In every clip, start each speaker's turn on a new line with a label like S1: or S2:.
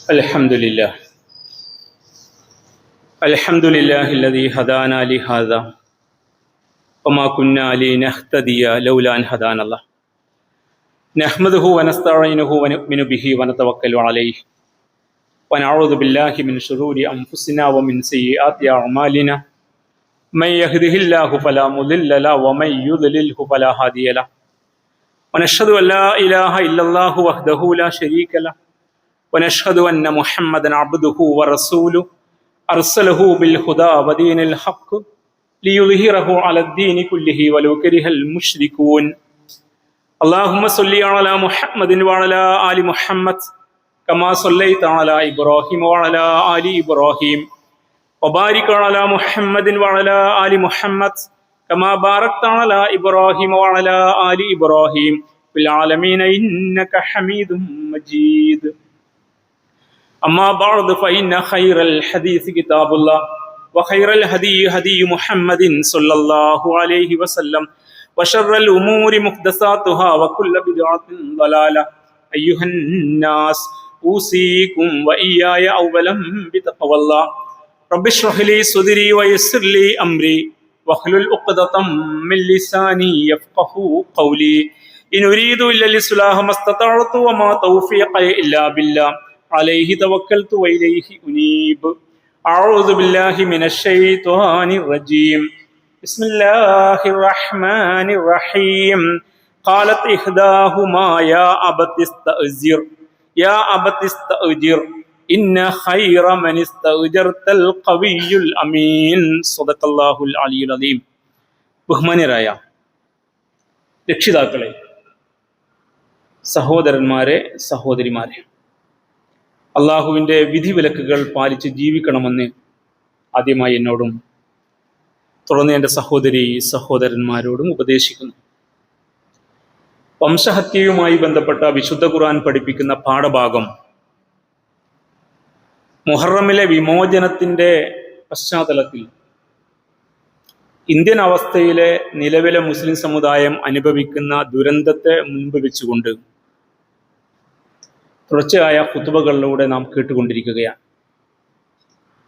S1: الحمد لله الحمد لله الذي هدانا لهذا وما كنا لنهتدي لولا أن هدانا الله نحمده ونستعينه ونؤمن به ونتوكل عليه ونعوذ بالله من شرور أنفسنا ومن سيئات أعمالنا من يهده الله فلا مضل له ومن يضلله فلا هادي له ونشهد أن لا إله إلا الله وحده لا شريك له ونشهد أن محمدا عبده ورسوله أرسله بالهدى ودين الحق ليظهره على الدين كله ولو كره المشركون اللهم صل على محمد وعلى آل محمد كما صليت على إبراهيم وعلى آل إبراهيم وبارك على محمد وعلى آل محمد كما باركت على إبراهيم وعلى آل إبراهيم في العالمين إنك حميد مجيد أما بعد فإن خير الحديث كتاب الله وخير الهدي هدي محمد صلى الله عليه وسلم وشر الأمور محدثاتها وكل بدعة ضلالة أيها الناس أوصيكم وإياي أولا بتقوى الله رب اشرح لي صدري ويسر لي أمري واحلل عقدة من لساني يفقهوا قولي إن أريد إلا الإصلاح ما استطعت وما توفيقي إلا بالله عليه توكلت وإليه أنيب أعوذ بالله من الشيطان الرجيم بسم الله الرحمن الرحيم قالت إحداهما يا أبت استأجر إن خير من استأجرت القوي الأمين صدق الله العلي العظيم ബഹുമാന്യരായ രക്ഷിതാക്കളെ, സഹോദരന്മാരെ, സഹോദരിമാരെ, അള്ളാഹുവിൻ്റെ വിധിവിലക്കുകൾ പാലിച്ച് ജീവിക്കണമെന്ന് ആദ്യമായി എന്നോടും തുടർന്ന് എൻ്റെ സഹോദരന്മാരോടും ഉപദേശിക്കുന്നു. വംശഹത്യയുമായി ബന്ധപ്പെട്ട വിശുദ്ധ ഖുർആൻ പഠിപ്പിക്കുന്ന പാഠഭാഗം മുഹറമിലെ വിമോചനത്തിൻ്റെ പശ്ചാത്തലത്തിൽ ഇന്ത്യൻ അവസ്ഥയിലെ നിലവിലെ മുസ്ലിം സമുദായം അനുഭവിക്കുന്ന ദുരന്തത്തെ മുൻപ് വെച്ചുകൊണ്ട് തുടർച്ചയായ ഖുതുബകളിലൂടെ നാം കേട്ടുകൊണ്ടിരിക്കുകയാണ്.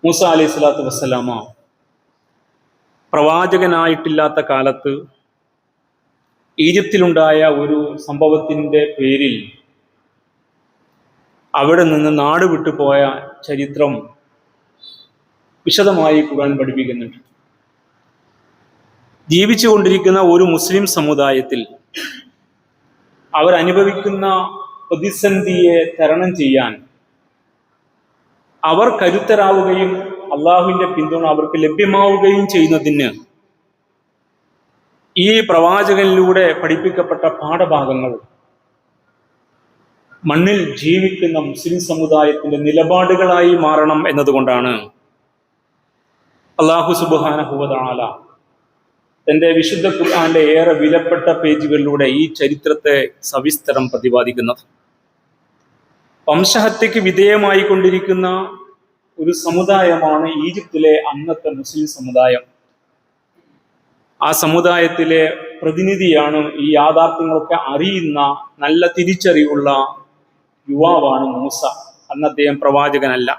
S1: മൂസ അലൈഹി സ്വലാത്തു വസ്സലാമ പ്രവാചകനായിട്ടില്ലാത്ത കാലത്ത് ഈജിപ്തിലുണ്ടായ ഒരു സംഭവത്തിൻ്റെ പേരിൽ അവിടെ നിന്ന് നാട് വിട്ടുപോയ ചരിത്രം വിശദമായി ഖുർആൻ പഠിപ്പിക്കുന്നുണ്ട്. ജീവിച്ചുകൊണ്ടിരിക്കുന്ന ഒരു മുസ്ലിം സമുദായത്തിൽ അവരനുഭവിക്കുന്ന പ്രതിസന്ധിയെ തരണം ചെയ്യാൻ അവർ കരുത്തരാവുകയും അള്ളാഹുവിൻ്റെ പിന്തുണ അവർക്ക് ലഭ്യമാവുകയും ചെയ്യുന്നതിന് ഈ പ്രവാചകനിലൂടെ പഠിപ്പിക്കപ്പെട്ട പാഠഭാഗങ്ങൾ മണ്ണിൽ ജീവിക്കുന്ന മുസ്ലിം സമുദായത്തിന്റെ നിലപാടുകളായി മാറണം എന്നതുകൊണ്ടാണ് അല്ലാഹു സുബ്ഹാനഹു വ തആല തന്റെ വിശുദ്ധ ഖുർആന്റെ ഏറെ വിലപ്പെട്ട പേജുകളിലൂടെ ഈ ചരിത്രത്തെ സവിസ്തരം പ്രതിപാദിക്കുന്നത്. വംശഹത്യക്ക് വിധേയമായി കൊണ്ടിരിക്കുന്ന ഒരു സമുദായമാണ് ഈജിപ്തിലെ അന്നത്തെ മുസ്ലിം സമുദായം. ആ സമുദായത്തിലെ പ്രതിനിധിയാണ് ഈ യാഥാർത്ഥ്യങ്ങളൊക്കെ അറിയുന്ന നല്ല തിരിച്ചറിവുള്ള യുവാവാണ് മൂസ. അന്ന് അദ്ദേഹം പ്രവാചകനല്ല.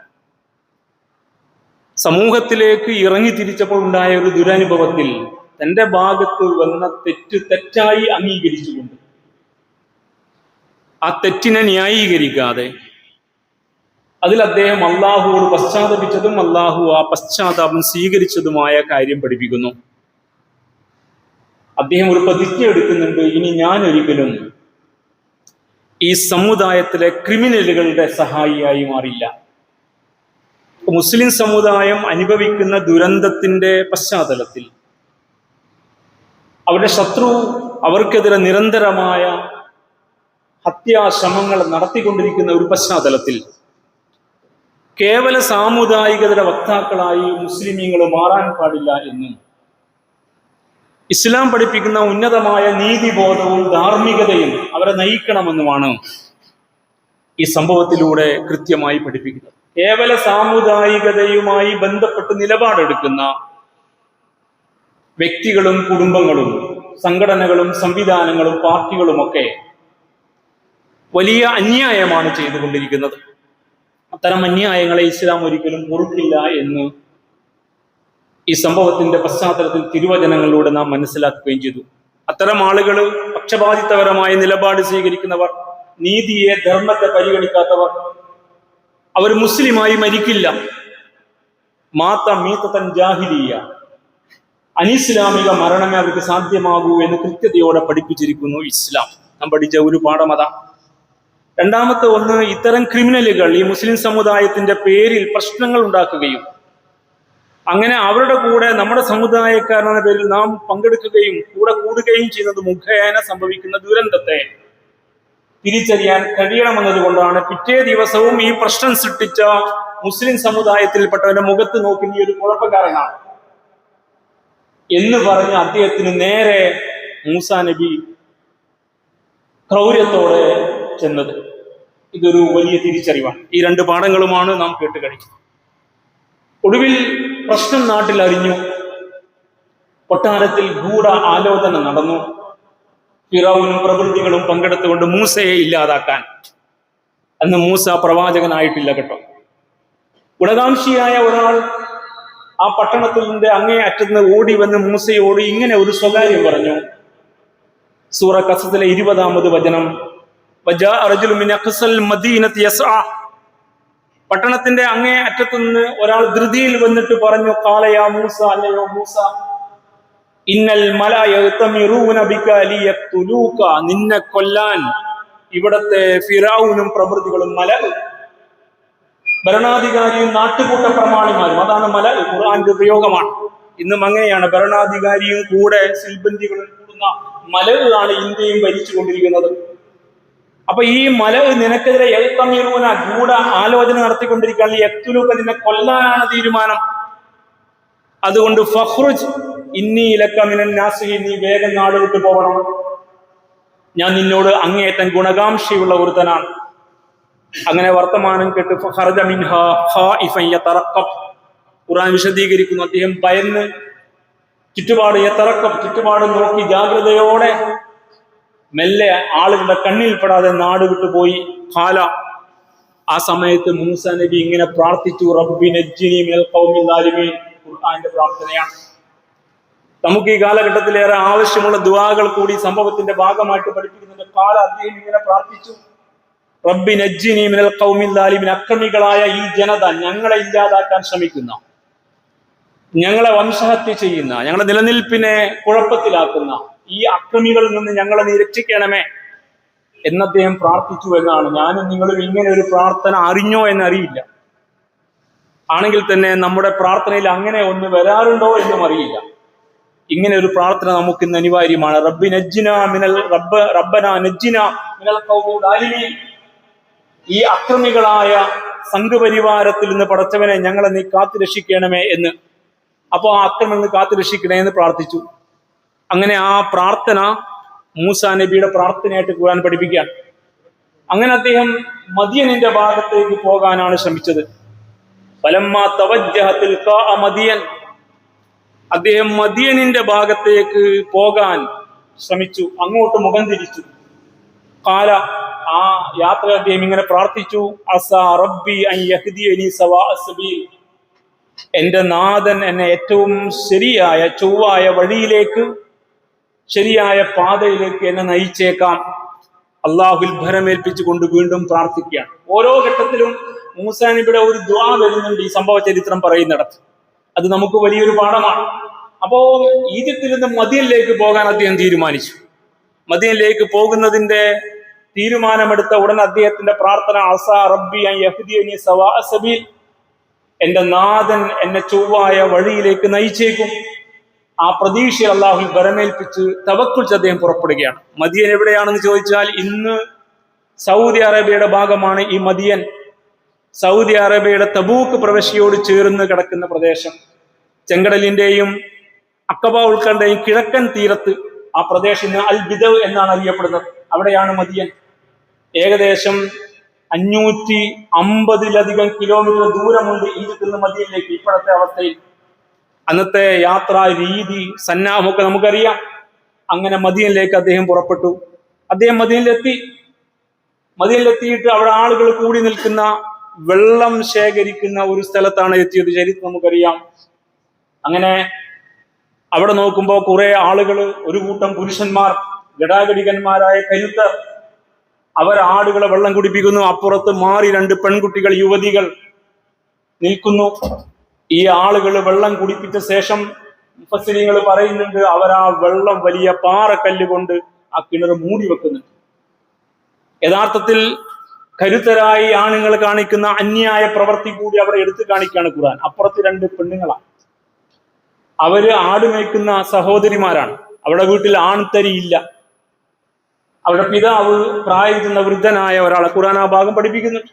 S1: സമൂഹത്തിലേക്ക് ഇറങ്ങി തിരിച്ചപ്പോൾ ഉണ്ടായ ഒരു ദുരനുഭവത്തിൽ തന്റെ ഭാഗത്ത് വന്ന തെറ്റായി അംഗീകരിച്ചുകൊണ്ട് ആ തെറ്റിനെ ന്യായീകരിക്കാതെ അതിൽ അദ്ദേഹം അള്ളാഹുവോട് പശ്ചാത്തപിച്ചതും അള്ളാഹു ആ പശ്ചാത്താപം സ്വീകരിച്ചതുമായ കാര്യം പഠിപ്പിക്കുന്നു. അദ്ദേഹം ഒരു പ്രതിജ്ഞ എടുക്കുന്നുണ്ട്, ഇനി ഞാൻ ഒരിക്കലും ഈ സമുദായത്തിലെ ക്രിമിനലുകളുടെ സഹായിയായി മാറില്ല. മുസ്ലിം സമുദായം അനുഭവിക്കുന്ന ദുരന്തത്തിന്റെ പശ്ചാത്തലത്തിൽ അവരുടെ ശത്രു അവർക്കെതിരെ നിരന്തരമായ ഹത്യാശ്രമങ്ങൾ നടത്തിക്കൊണ്ടിരിക്കുന്ന ഒരു പശ്ചാത്തലത്തിൽ കേവല സാമുദായികതയുടെ വക്താക്കളായി മുസ്ലിമീങ്ങൾ മാറാൻ പാടില്ല എന്നും ഇസ്ലാം പഠിപ്പിക്കുന്ന ഉന്നതമായ നീതിബോധവും ധാർമ്മികതയും അവരെ നയിക്കണമെന്നുമാണ് ഈ സംഭവത്തിലൂടെ കൃത്യമായി പഠിപ്പിക്കുന്നത്. കേവല സാമുദായികതയുമായി ബന്ധപ്പെട്ട് നിലപാടെടുക്കുന്ന വ്യക്തികളും കുടുംബങ്ങളും സംഘടനകളും സംവിധാനങ്ങളും പാർട്ടികളുമൊക്കെ വലിയ അന്യായമാണ് ചെയ്തുകൊണ്ടിരിക്കുന്നത്. അത്തരം അന്യായങ്ങളെ ഇസ്ലാം ഒരിക്കലും പൊറുക്കില്ല എന്ന് ഈ സംഭവത്തിന്റെ പശ്ചാത്തലത്തിൽ തിരുവചനങ്ങളിലൂടെ നാം മനസ്സിലാക്കുകയും ചെയ്തു. അത്തരം ആളുകൾ, പക്ഷപാതിത്വപരമായ നിലപാട് സ്വീകരിക്കുന്നവർ, നീതിയെ, ധർമ്മത്തെ പരിഗണിക്കാത്തവർ, അവർ മുസ്ലിമായി മരിക്കില്ല. മീത്തൻ ജാഹിലിയ, അനിസ്ലാമിക മരണമേ അവർക്ക് സാധ്യമാകൂ എന്ന് കൃത്യതയോടെ പഠിപ്പിച്ചിരിക്കുന്നു ഇസ്ലാം. നാം പഠിച്ച ഒരു പാഠം അതാ. രണ്ടാമത്തെ ഒന്ന്, ഇത്തരം ക്രിമിനലുകൾ ഈ മുസ്ലിം സമുദായത്തിന്റെ പേരിൽ പ്രശ്നങ്ങൾ ഉണ്ടാക്കുകയും അങ്ങനെ അവരുടെ കൂടെ നമ്മുടെ സമുദായക്കാരെന്ന പേരിൽ നാം പങ്കെടുക്കുകയും കൂടെ കൂടുകയും ചെയ്യുന്നത് മുഖേന സംഭവിക്കുന്ന ദുരന്തത്തെ തിരിച്ചറിയാൻ കഴിയണമെന്നതുകൊണ്ടാണ് പിറ്റേ ദിവസവും ഈ പ്രശ്നം സൃഷ്ടിച്ച മുസ്ലിം സമുദായത്തിൽപ്പെട്ടവന്റെ മുഖത്ത് നോക്കി നീ ഒരു കുഴപ്പക്കാരനാണ് എന്ന് പറഞ്ഞ് അദ്ദേഹത്തിന് നേരെ മൂസാ നബി ക്രൗര്യത്തോടെ ചെന്നത്. ഇതൊരു വലിയ തിരിച്ചറിവാണ്. ഈ രണ്ട് പാഠങ്ങളുമാണ് നാം കേട്ട് കഴിക്കുന്നത്. ഒടുവിൽ പ്രശ്നം നാട്ടിൽ അറിഞ്ഞു. കൊട്ടാരത്തിൽ ഗൂഢ ആലോചന നടന്നു. ഫിറൗനും പ്രകൃതികളും പങ്കെടുത്തുകൊണ്ട് മൂസയെ ഇല്ലാതാക്കാൻ. അന്ന് മൂസ പ്രവാചകനായിട്ടില്ല കേട്ടോ. ഗുണകാംക്ഷിയായ ഒരാൾ ആ പട്ടണത്തിന്റെ അങ്ങേ അറ്റത്ത് ഓടി വന്ന് മൂസയോട് ഇങ്ങനെ ഒരു സ്വകാര്യം പറഞ്ഞു. സൂറ ഖസസിലെ 20-ാമത് വചനം, പട്ടണത്തിന്റെ അങ്ങേ അറ്റത്ത് നിന്ന് ഒരാൾ ധൃതിയിൽ വന്നിട്ട് പറഞ്ഞു, ഖാലയാ മൂസ, അല്ലയോ മൂസ, ഇന്നൽ മലയഅ്തമിറൂന ബിക ലിയഖ്തുലൂക, നിന്നെ കൊല്ലാൻ ഇവിടത്തെ ഫിറഔനും പ്രവൃത്തികളും, ഭരണാധികാരിയും നാട്ടുകൂട്ട പ്രമാണിമാരും, അതാണ് ഖുർആന്റെ ഉപയോഗമാണ്. ഇന്നും അങ്ങനെയാണ്. ഭരണാധികാരിയും കൂടെ സിൽബന്ദികളും കൂടുന്ന ആണ് ഇന്ത്യയും ഭരിച്ചുകൊണ്ടിരിക്കുന്നത്. അപ്പൊ ഈ നിനക്കെതിരെ എഴുത്തമീറൂന ഗൂഢ ആലോചന നടത്തിക്കൊണ്ടിരിക്കുകയാണ്. യഖ്തുലൂക, നിന്നെ കൊല്ലാനാണ് തീരുമാനം. അതുകൊണ്ട് ഫഖ്റുജ് ഇന്നി ലക മിനൻ നാസിഹീൻ, നീ വേഗം നാട് വിട്ടു പോകണം. ഞാൻ നിന്നോട് അങ്ങേയറ്റം ഗുണകാംക്ഷയുള്ള ഒരുത്തനാണ്. അങ്ങനെ വർത്തമാനം കേട്ട് ഫഖറജ മിൻഹാ ഖായിഫൻ യതറഖബ്, ഖുർആൻ വിശദീകരിക്കുന്നു. അദ്ദേഹം ഭയന്ന് ചുറ്റുപാട് നോക്കി ജാഗ്രതയോടെ മെല്ലെ ആളുകളുടെ കണ്ണിൽപ്പെടാതെ നാട് വിട്ടുപോയി. ഖാല, ആ സമയത്ത് മൂസാ നബി ഇങ്ങനെ പ്രാർത്ഥിച്ചു, റബ്ബി നജ്ജിനി മിനൽ ഖൗമി ളാലിമീൻ. ഖുർആന്റെ പ്രാർത്ഥനയാണ്. നമുക്ക് ഈ കാലഘട്ടത്തിലേറെ ആവശ്യമുള്ള ദുആകൾ കൂടി സംഭവത്തിന്റെ ഭാഗമായിട്ട് പഠിപ്പിക്കുന്നുണ്ട്. ഖാല, അദ്ദേഹം ഇങ്ങനെ പ്രാർത്ഥിച്ചു, റബ്ബി നജ്ജിനി മിനൽ ഖൗമി ളാലിമീൻ, അക്രമികളായ ഈ ജനത, ഞങ്ങളെ ഇല്ലാതാക്കാൻ ശ്രമിക്കുന്ന, ഞങ്ങളെ വംശഹത്യ ചെയ്യുന്ന, ഞങ്ങളുടെ നിലനിൽപ്പിനെ കുഴപ്പത്തിലാക്കുന്ന ഈ അക്രമികളിൽ നിന്ന് ഞങ്ങളെ നീ രക്ഷിക്കണമേ എന്ന് അദ്ദേഹം പ്രാർത്ഥിച്ചു എന്നാണ്. ഞാനും നിങ്ങളും ഇങ്ങനെ ഒരു പ്രാർത്ഥന അറിഞ്ഞോ എന്നറിയില്ല. ആണെങ്കിൽ തന്നെ നമ്മുടെ പ്രാർത്ഥനയിൽ അങ്ങനെ ഒന്ന് വരാറുണ്ടോ എന്നും അറിയില്ല. ഇങ്ങനെ ഒരു പ്രാർത്ഥന നമുക്ക് ഇന്ന് അനിവാര്യമാണ്. റബ്ബി നജ്ജിന മിനൽ റബ്ബന നജ്ജിന മിനൽ ഖൗമി ളാലിമീൻ, ഈ അക്രമികളായ സംഘപരിവാരത്തിൽ നിന്ന് പടച്ചവനെ ഞങ്ങളെ നീ കാത്തു രക്ഷിക്കണമേ എന്ന്. അപ്പോൾ ആ അക്രമങ്ങൾ കാത്തു രക്ഷിക്കണേ എന്ന് പ്രാർത്ഥിച്ചു. അങ്ങനെ ആ പ്രാർത്ഥന മൂസാ നബിയുടെ പ്രാർത്ഥനയായിട്ട് ഖുർആൻ പഠിപ്പിക്കുകയാണ്. അങ്ങനെ അദ്ദേഹം മദിയനിന്റെ ഭാഗത്തേക്ക് പോകാനാണ് ശ്രമിച്ചത്. ഫലമ്മാ തവജ്ജഹ തിൽഖാ മദിയൻ, അദ്ദേഹം മദിയനിന്റെ ഭാഗത്തേക്ക് പോകാൻ ശ്രമിച്ചു, അങ്ങോട്ട് മുഖം തിരിച്ചു. ഖാല, ആ യാത്ര അദ്ദേഹം ഇങ്ങനെ പ്രാർത്ഥിച്ചു, അസാ റബ്ബി അൻ യഹ്ദിയനി സവാഅ സബീൽ, എന്റെ നാഥൻ എന്നെ ഏറ്റവും ശരിയായ ചൊവ്വായ വഴിയിലേക്ക്, ശരിയായ പാതയിലേക്ക് എന്നെ നയിച്ചേക്കാം. അള്ളാഹുൽ ഭരമേൽപ്പിച്ചുകൊണ്ട് വീണ്ടും പ്രാർത്ഥിക്കുകയാണ്. ഓരോ ഘട്ടത്തിലും മൂസാ നബിയുടെ ഒരു ദുആ വരുന്നുണ്ട് ഈ സംഭവ ചരിത്രം പറയുന്നിടത്ത്. അത് നമുക്ക് വലിയൊരു പാഠമാണ്. അപ്പോ ഈജിപ്തിൽ നിന്ന് മദിയനിലേക്ക് പോകാൻ അദ്ദേഹം തീരുമാനിച്ചു. മദിയനിലേക്ക് പോകുന്നതിന്റെ തീരുമാനമെടുത്ത ഉടൻ അദ്ദേഹത്തിന്റെ പ്രാർത്ഥന, അസാ റബ്ബി അൻ യഹ്ദിയനി സവാഅ സബീൽ, എന്റെ നാഥൻ എന്നെ ചൊവ്വായ വഴിയിലേക്ക് നയിച്ചേക്കും. ആ പ്രതീക്ഷയിൽ അള്ളാഹുൽ ബരമേൽപ്പിച്ച് തവക്കുൽ അദ്ദേഹം പുറപ്പെടുകയാണ്. മദിയൻ എവിടെയാണെന്ന് ചോദിച്ചാൽ ഇന്ന് സൗദി അറേബ്യയുടെ ഭാഗമാണ് ഈ മദിയൻ. സൗദി അറേബ്യയുടെ തബൂക്ക് പ്രവിശ്യയോട് ചേർന്ന് കിടക്കുന്ന പ്രദേശം. ചെങ്കടലിന്റെയും അക്കബ ഉൾക്കടലിന്റെയും കിഴക്കൻ തീരത്ത് ആ പ്രദേശം അൽ ബിദവ് എന്നാണ് അറിയപ്പെടുന്നത്. അവിടെയാണ് മദിയൻ. ഏകദേശം 550-ലധികം കിലോമീറ്റർ ദൂരമുണ്ട് ഈജിപ്തിൽ നിന്ന് മദിയനിലേക്ക്. ഇപ്പോഴത്തെ അവസ്ഥയിൽ അന്നത്തെ യാത്രാ രീതി, സന്നാഹമൊക്കെ നമുക്കറിയാം. അങ്ങനെ മദിയനിലേക്ക് അദ്ദേഹം പുറപ്പെട്ടു. അദ്ദേഹം മദിയനിലെത്തിയിട്ട് അവിടെ ആളുകൾ കൂടി നിൽക്കുന്ന വെള്ളം ശേഖരിക്കുന്ന ഒരു സ്ഥലത്താണ് എത്തിയത്. ചരിത്രം നമുക്കറിയാം. അങ്ങനെ അവിടെ നോക്കുമ്പോൾ കുറെ ആളുകൾ, ഒരു കൂട്ടം പുരുഷന്മാർ, ഗടാഗടികന്മാരായ കരുത്തർ, അവർ ആടുകളെ വെള്ളം കുടിപ്പിക്കുന്നു. അപ്പുറത്ത് മാറി 2 പെൺകുട്ടികൾ, യുവതികൾ നിൽക്കുന്നു. ഈ ആളുകൾ വെള്ളം കുടിപ്പിച്ച ശേഷം മുഫസ്സിരീങ്ങൾ പറയുന്നുണ്ട്, അവർ ആ വെള്ളം വലിയ പാറക്കല്ല് കൊണ്ട് ആ കിണർ മൂടി വെക്കുന്നുണ്ട്. യഥാർത്ഥത്തിൽ കരുത്തരായി ആണുങ്ങൾ കാണിക്കുന്ന അന്യായ പ്രവൃത്തി കൂടി അവിടെ എടുത്തു കാണിക്കുകയാണ് ഖുർആൻ. അപ്പുറത്ത് 2 പെണ്ണുങ്ങളാണ്. അവര് ആടുമേക്കുന്ന സഹോദരിമാരാണ്. അവിടെ വീട്ടിൽ ആൺതരിയില്ല. അവരുടെ പിതാവ് പ്രായം ചെന്ന വൃദ്ധനായ ഒരാളെ ഖുർആൻ ആ ഭാഗം പഠിപ്പിക്കുന്നുണ്ട്.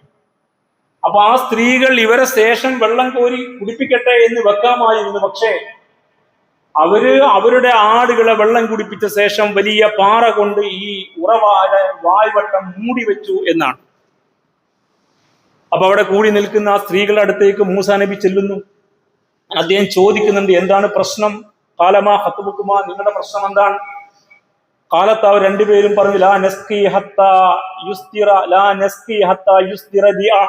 S1: അപ്പൊ ആ സ്ത്രീകൾ ഇവരെ ശേഷം വെള്ളം കോരി കുടിപ്പിക്കട്ടെ എന്ന് വെക്കാമായിരുന്നു. പക്ഷേ അവര് അവരുടെ ആടുകളെ വെള്ളം കുടിപ്പിച്ച ശേഷം വലിയ പാറ കൊണ്ട് ഈ ഉറവാടെ വായ്വട്ടം മൂടി വെച്ചു എന്നാണ്. അപ്പൊ അവിടെ കൂടി നിൽക്കുന്ന ആ സ്ത്രീകളുടെ അടുത്തേക്ക് മൂസാ നബി ചെല്ലുന്നു. അദ്ദേഹം ചോദിക്കുന്നുണ്ട്, എന്താണ് പ്രശ്നം? കാലമാ ഹത്തുബുക്കുമാ, നിങ്ങളുടെ പ്രശ്നം എന്താണ്? കാലത്ത് അവർ 2 പേരും പറഞ്ഞു, ലാ നസ്കി ഹത്താ യുസ്തിറ ലാ നസ്കി ഹത്താ യുസ്തിറ ദിഅ.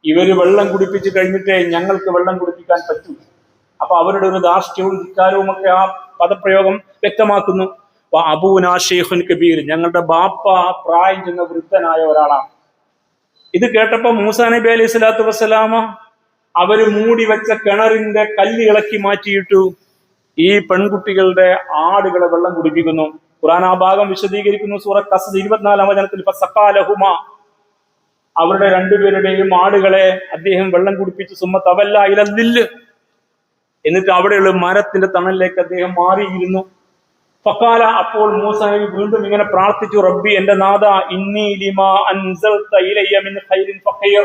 S1: ഇവര് വെള്ളം കുടിപ്പിച്ച് കഴിഞ്ഞിട്ടേ ഞങ്ങൾക്ക് വെള്ളം കുടിപ്പിക്കാൻ പറ്റൂ. അപ്പൊ അവരുടെ ഒരു ധാർഷ്ട്യവും ധിക്കാരവും ഒക്കെ ആ പദപ്രയോഗം വ്യക്തമാക്കുന്നു. അബൂനാ ഷെയ്ഖുൻ കബീർ, ഞങ്ങളുടെ ബാപ്പ പ്രായം ചെന്ന വൃദ്ധനായ ഒരാളാണ്. ഇത് കേട്ടപ്പോ മൂസാ നബി അലൈഹി സ്വലാത്തു വസ്സലാമ അവര് മൂടി വെച്ച കിണറിന്റെ കല്ല് ഇളക്കി മാറ്റിയിട്ടു ഈ പെൺകുട്ടികളുടെ ആടുകളെ വെള്ളം കുടിപ്പിക്കുന്നു. ഖുർആൻ ആ ഭാഗം വിശദീകരിക്കുന്നു. സൂറ ഖസസ് 24-ാം വചനത്തിൽ ഫസഖാലഹുമാ, അവരുടെ 2 പേരുടെയും ആടുകളെ അദ്ദേഹം വെള്ളം കുടിപ്പിച്ചു. സുമ്മ തവല്ല ഇലല്ലില്ല്, എന്നിട്ട് അവിടെയുള്ള മരത്തിന്റെ തണലിലേക്ക് അദ്ദേഹം മാറിയിരുന്നു. ഫഖാല, അപ്പോൾ മൂസാ നബി വീണ്ടും ഇങ്ങനെ പ്രാർത്ഥിച്ചു, റബ്ബി, എന്റെ നാഥ, ഇന്നി ലിമാ അൻസൽത ഇലയ്യ മിൻ ഖൈരിൻ ഫഖീർ,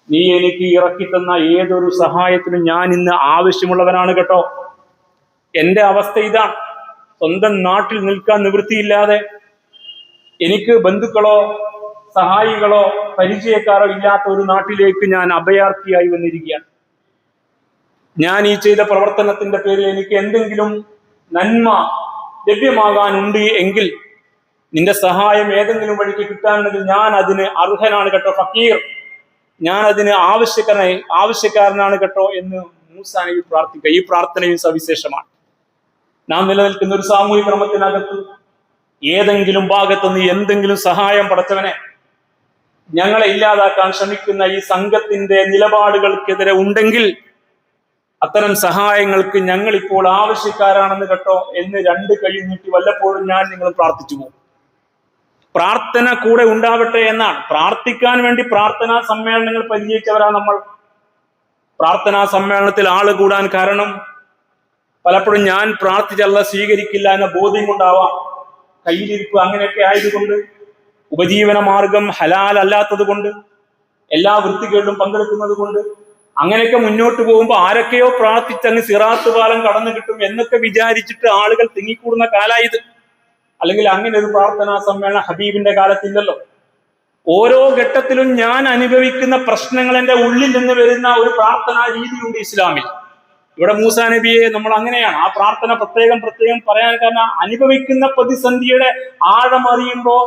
S1: നീ എനിക്ക് ഇറക്കി തന്ന ഏതൊരു സഹായത്തിനും ഞാൻ ഇന്ന് ആവശ്യമുള്ളവനാണ് കേട്ടോ. എന്റെ അവസ്ഥ ഇതാണ്. സ്വന്തം നാട്ടിൽ നിൽക്കാൻ നിവൃത്തിയില്ലാതെ, എനിക്ക് ബന്ധുക്കളോ സഹായികളോ പരിചയക്കാരോ ഇല്ലാത്ത ഒരു നാട്ടിലേക്ക് ഞാൻ അഭയാർത്ഥിയായി വന്നിരിക്കുകയാണ്. ഞാൻ ഈ ചെയ്ത പ്രവർത്തനത്തിന്റെ പേരിൽ എനിക്ക് എന്തെങ്കിലും നന്മ ലഭ്യമാകാനുണ്ട് എങ്കിൽ നിന്റെ സഹായം ഏതെങ്കിലും വഴിക്ക് കിട്ടാനുണ്ടെങ്കിൽ ഞാൻ അതിന് അർഹനാണ് കേട്ടോ ഫക്കീർ, ഞാൻ അതിന് ആവശ്യക്കാരനാണ് കേട്ടോ എന്ന് മൂസാ നബി പ്രാർത്ഥിക്കുക. ഈ പ്രാർത്ഥനയും സവിശേഷമാണ്. നാം നിലനിൽക്കുന്ന ഒരു സാമൂഹിക ക്രമത്തിനകത്ത് ഏതെങ്കിലും ഭാഗത്തുനിന്ന് എന്തെങ്കിലും സഹായം പടച്ചവനെ ഞങ്ങളെ ഇല്ലാതാക്കാൻ ശ്രമിക്കുന്ന ഈ സംഘത്തിന്റെ നിലപാടുകൾക്കെതിരെ ഉണ്ടെങ്കിൽ അത്തരം സഹായങ്ങൾക്ക് ഞങ്ങൾ ഇപ്പോൾ ആവശ്യക്കാരാണെന്ന് കേട്ടോ എന്ന് 2 കൈ നീട്ടി വല്ലപ്പോഴും ഞാൻ നിങ്ങൾ പ്രാർത്ഥിച്ചു പോകും. പ്രാർത്ഥന കൂടെ ഉണ്ടാവട്ടെ എന്നാണ്. പ്രാർത്ഥിക്കാൻ വേണ്ടി പ്രാർത്ഥനാ സമ്മേളനങ്ങൾ പരിചയിച്ചവരാണ് നമ്മൾ. പ്രാർത്ഥനാ സമ്മേളനത്തിൽ ആള് കൂടാൻ കാരണം പലപ്പോഴും ഞാൻ പ്രാർത്ഥിച്ച അല്ലാഹ് സ്വീകരിക്കില്ല എന്ന ബോധ്യം കൊണ്ടാവാം, കയ്യിലിരിപ്പ് അങ്ങനെയൊക്കെ ആയതുകൊണ്ട്, ഉപജീവന മാർഗം ഹലാൽ അല്ലാത്തത് കൊണ്ട്, എല്ലാ വൃത്തികളിലും പങ്കെടുക്കുന്നത് കൊണ്ട്, അങ്ങനെയൊക്കെ മുന്നോട്ട് പോകുമ്പോൾ ആരൊക്കെയോ പ്രാർത്ഥിച്ചങ്ങ് സിറാത്ത് പാലം കടന്നു കിട്ടും എന്നൊക്കെ വിചാരിച്ചിട്ട് ആളുകൾ തിങ്ങിക്കൂടുന്ന കാലായത്. അല്ലെങ്കിൽ അങ്ങനെ ഒരു പ്രാർത്ഥനാ സമ്മേളനം ഹബീബിന്റെ കാലത്തില്ലല്ലോ. ഓരോ ഘട്ടത്തിലും ഞാൻ അനുഭവിക്കുന്ന പ്രശ്നങ്ങൾ എൻ്റെ ഉള്ളിൽ നിന്ന് വരുന്ന ഒരു പ്രാർത്ഥനാ രീതിയുണ്ട് ഇസ്ലാമിൽ. ഇവിടെ മൂസാ നബിയെ നമ്മൾ അങ്ങനെയാണ് ആ പ്രാർത്ഥന പ്രത്യേകം പറയാൻ കാരണം, അനുഭവിക്കുന്ന പ്രതിസന്ധിയുടെ ആഴമറിയുമ്പോൾ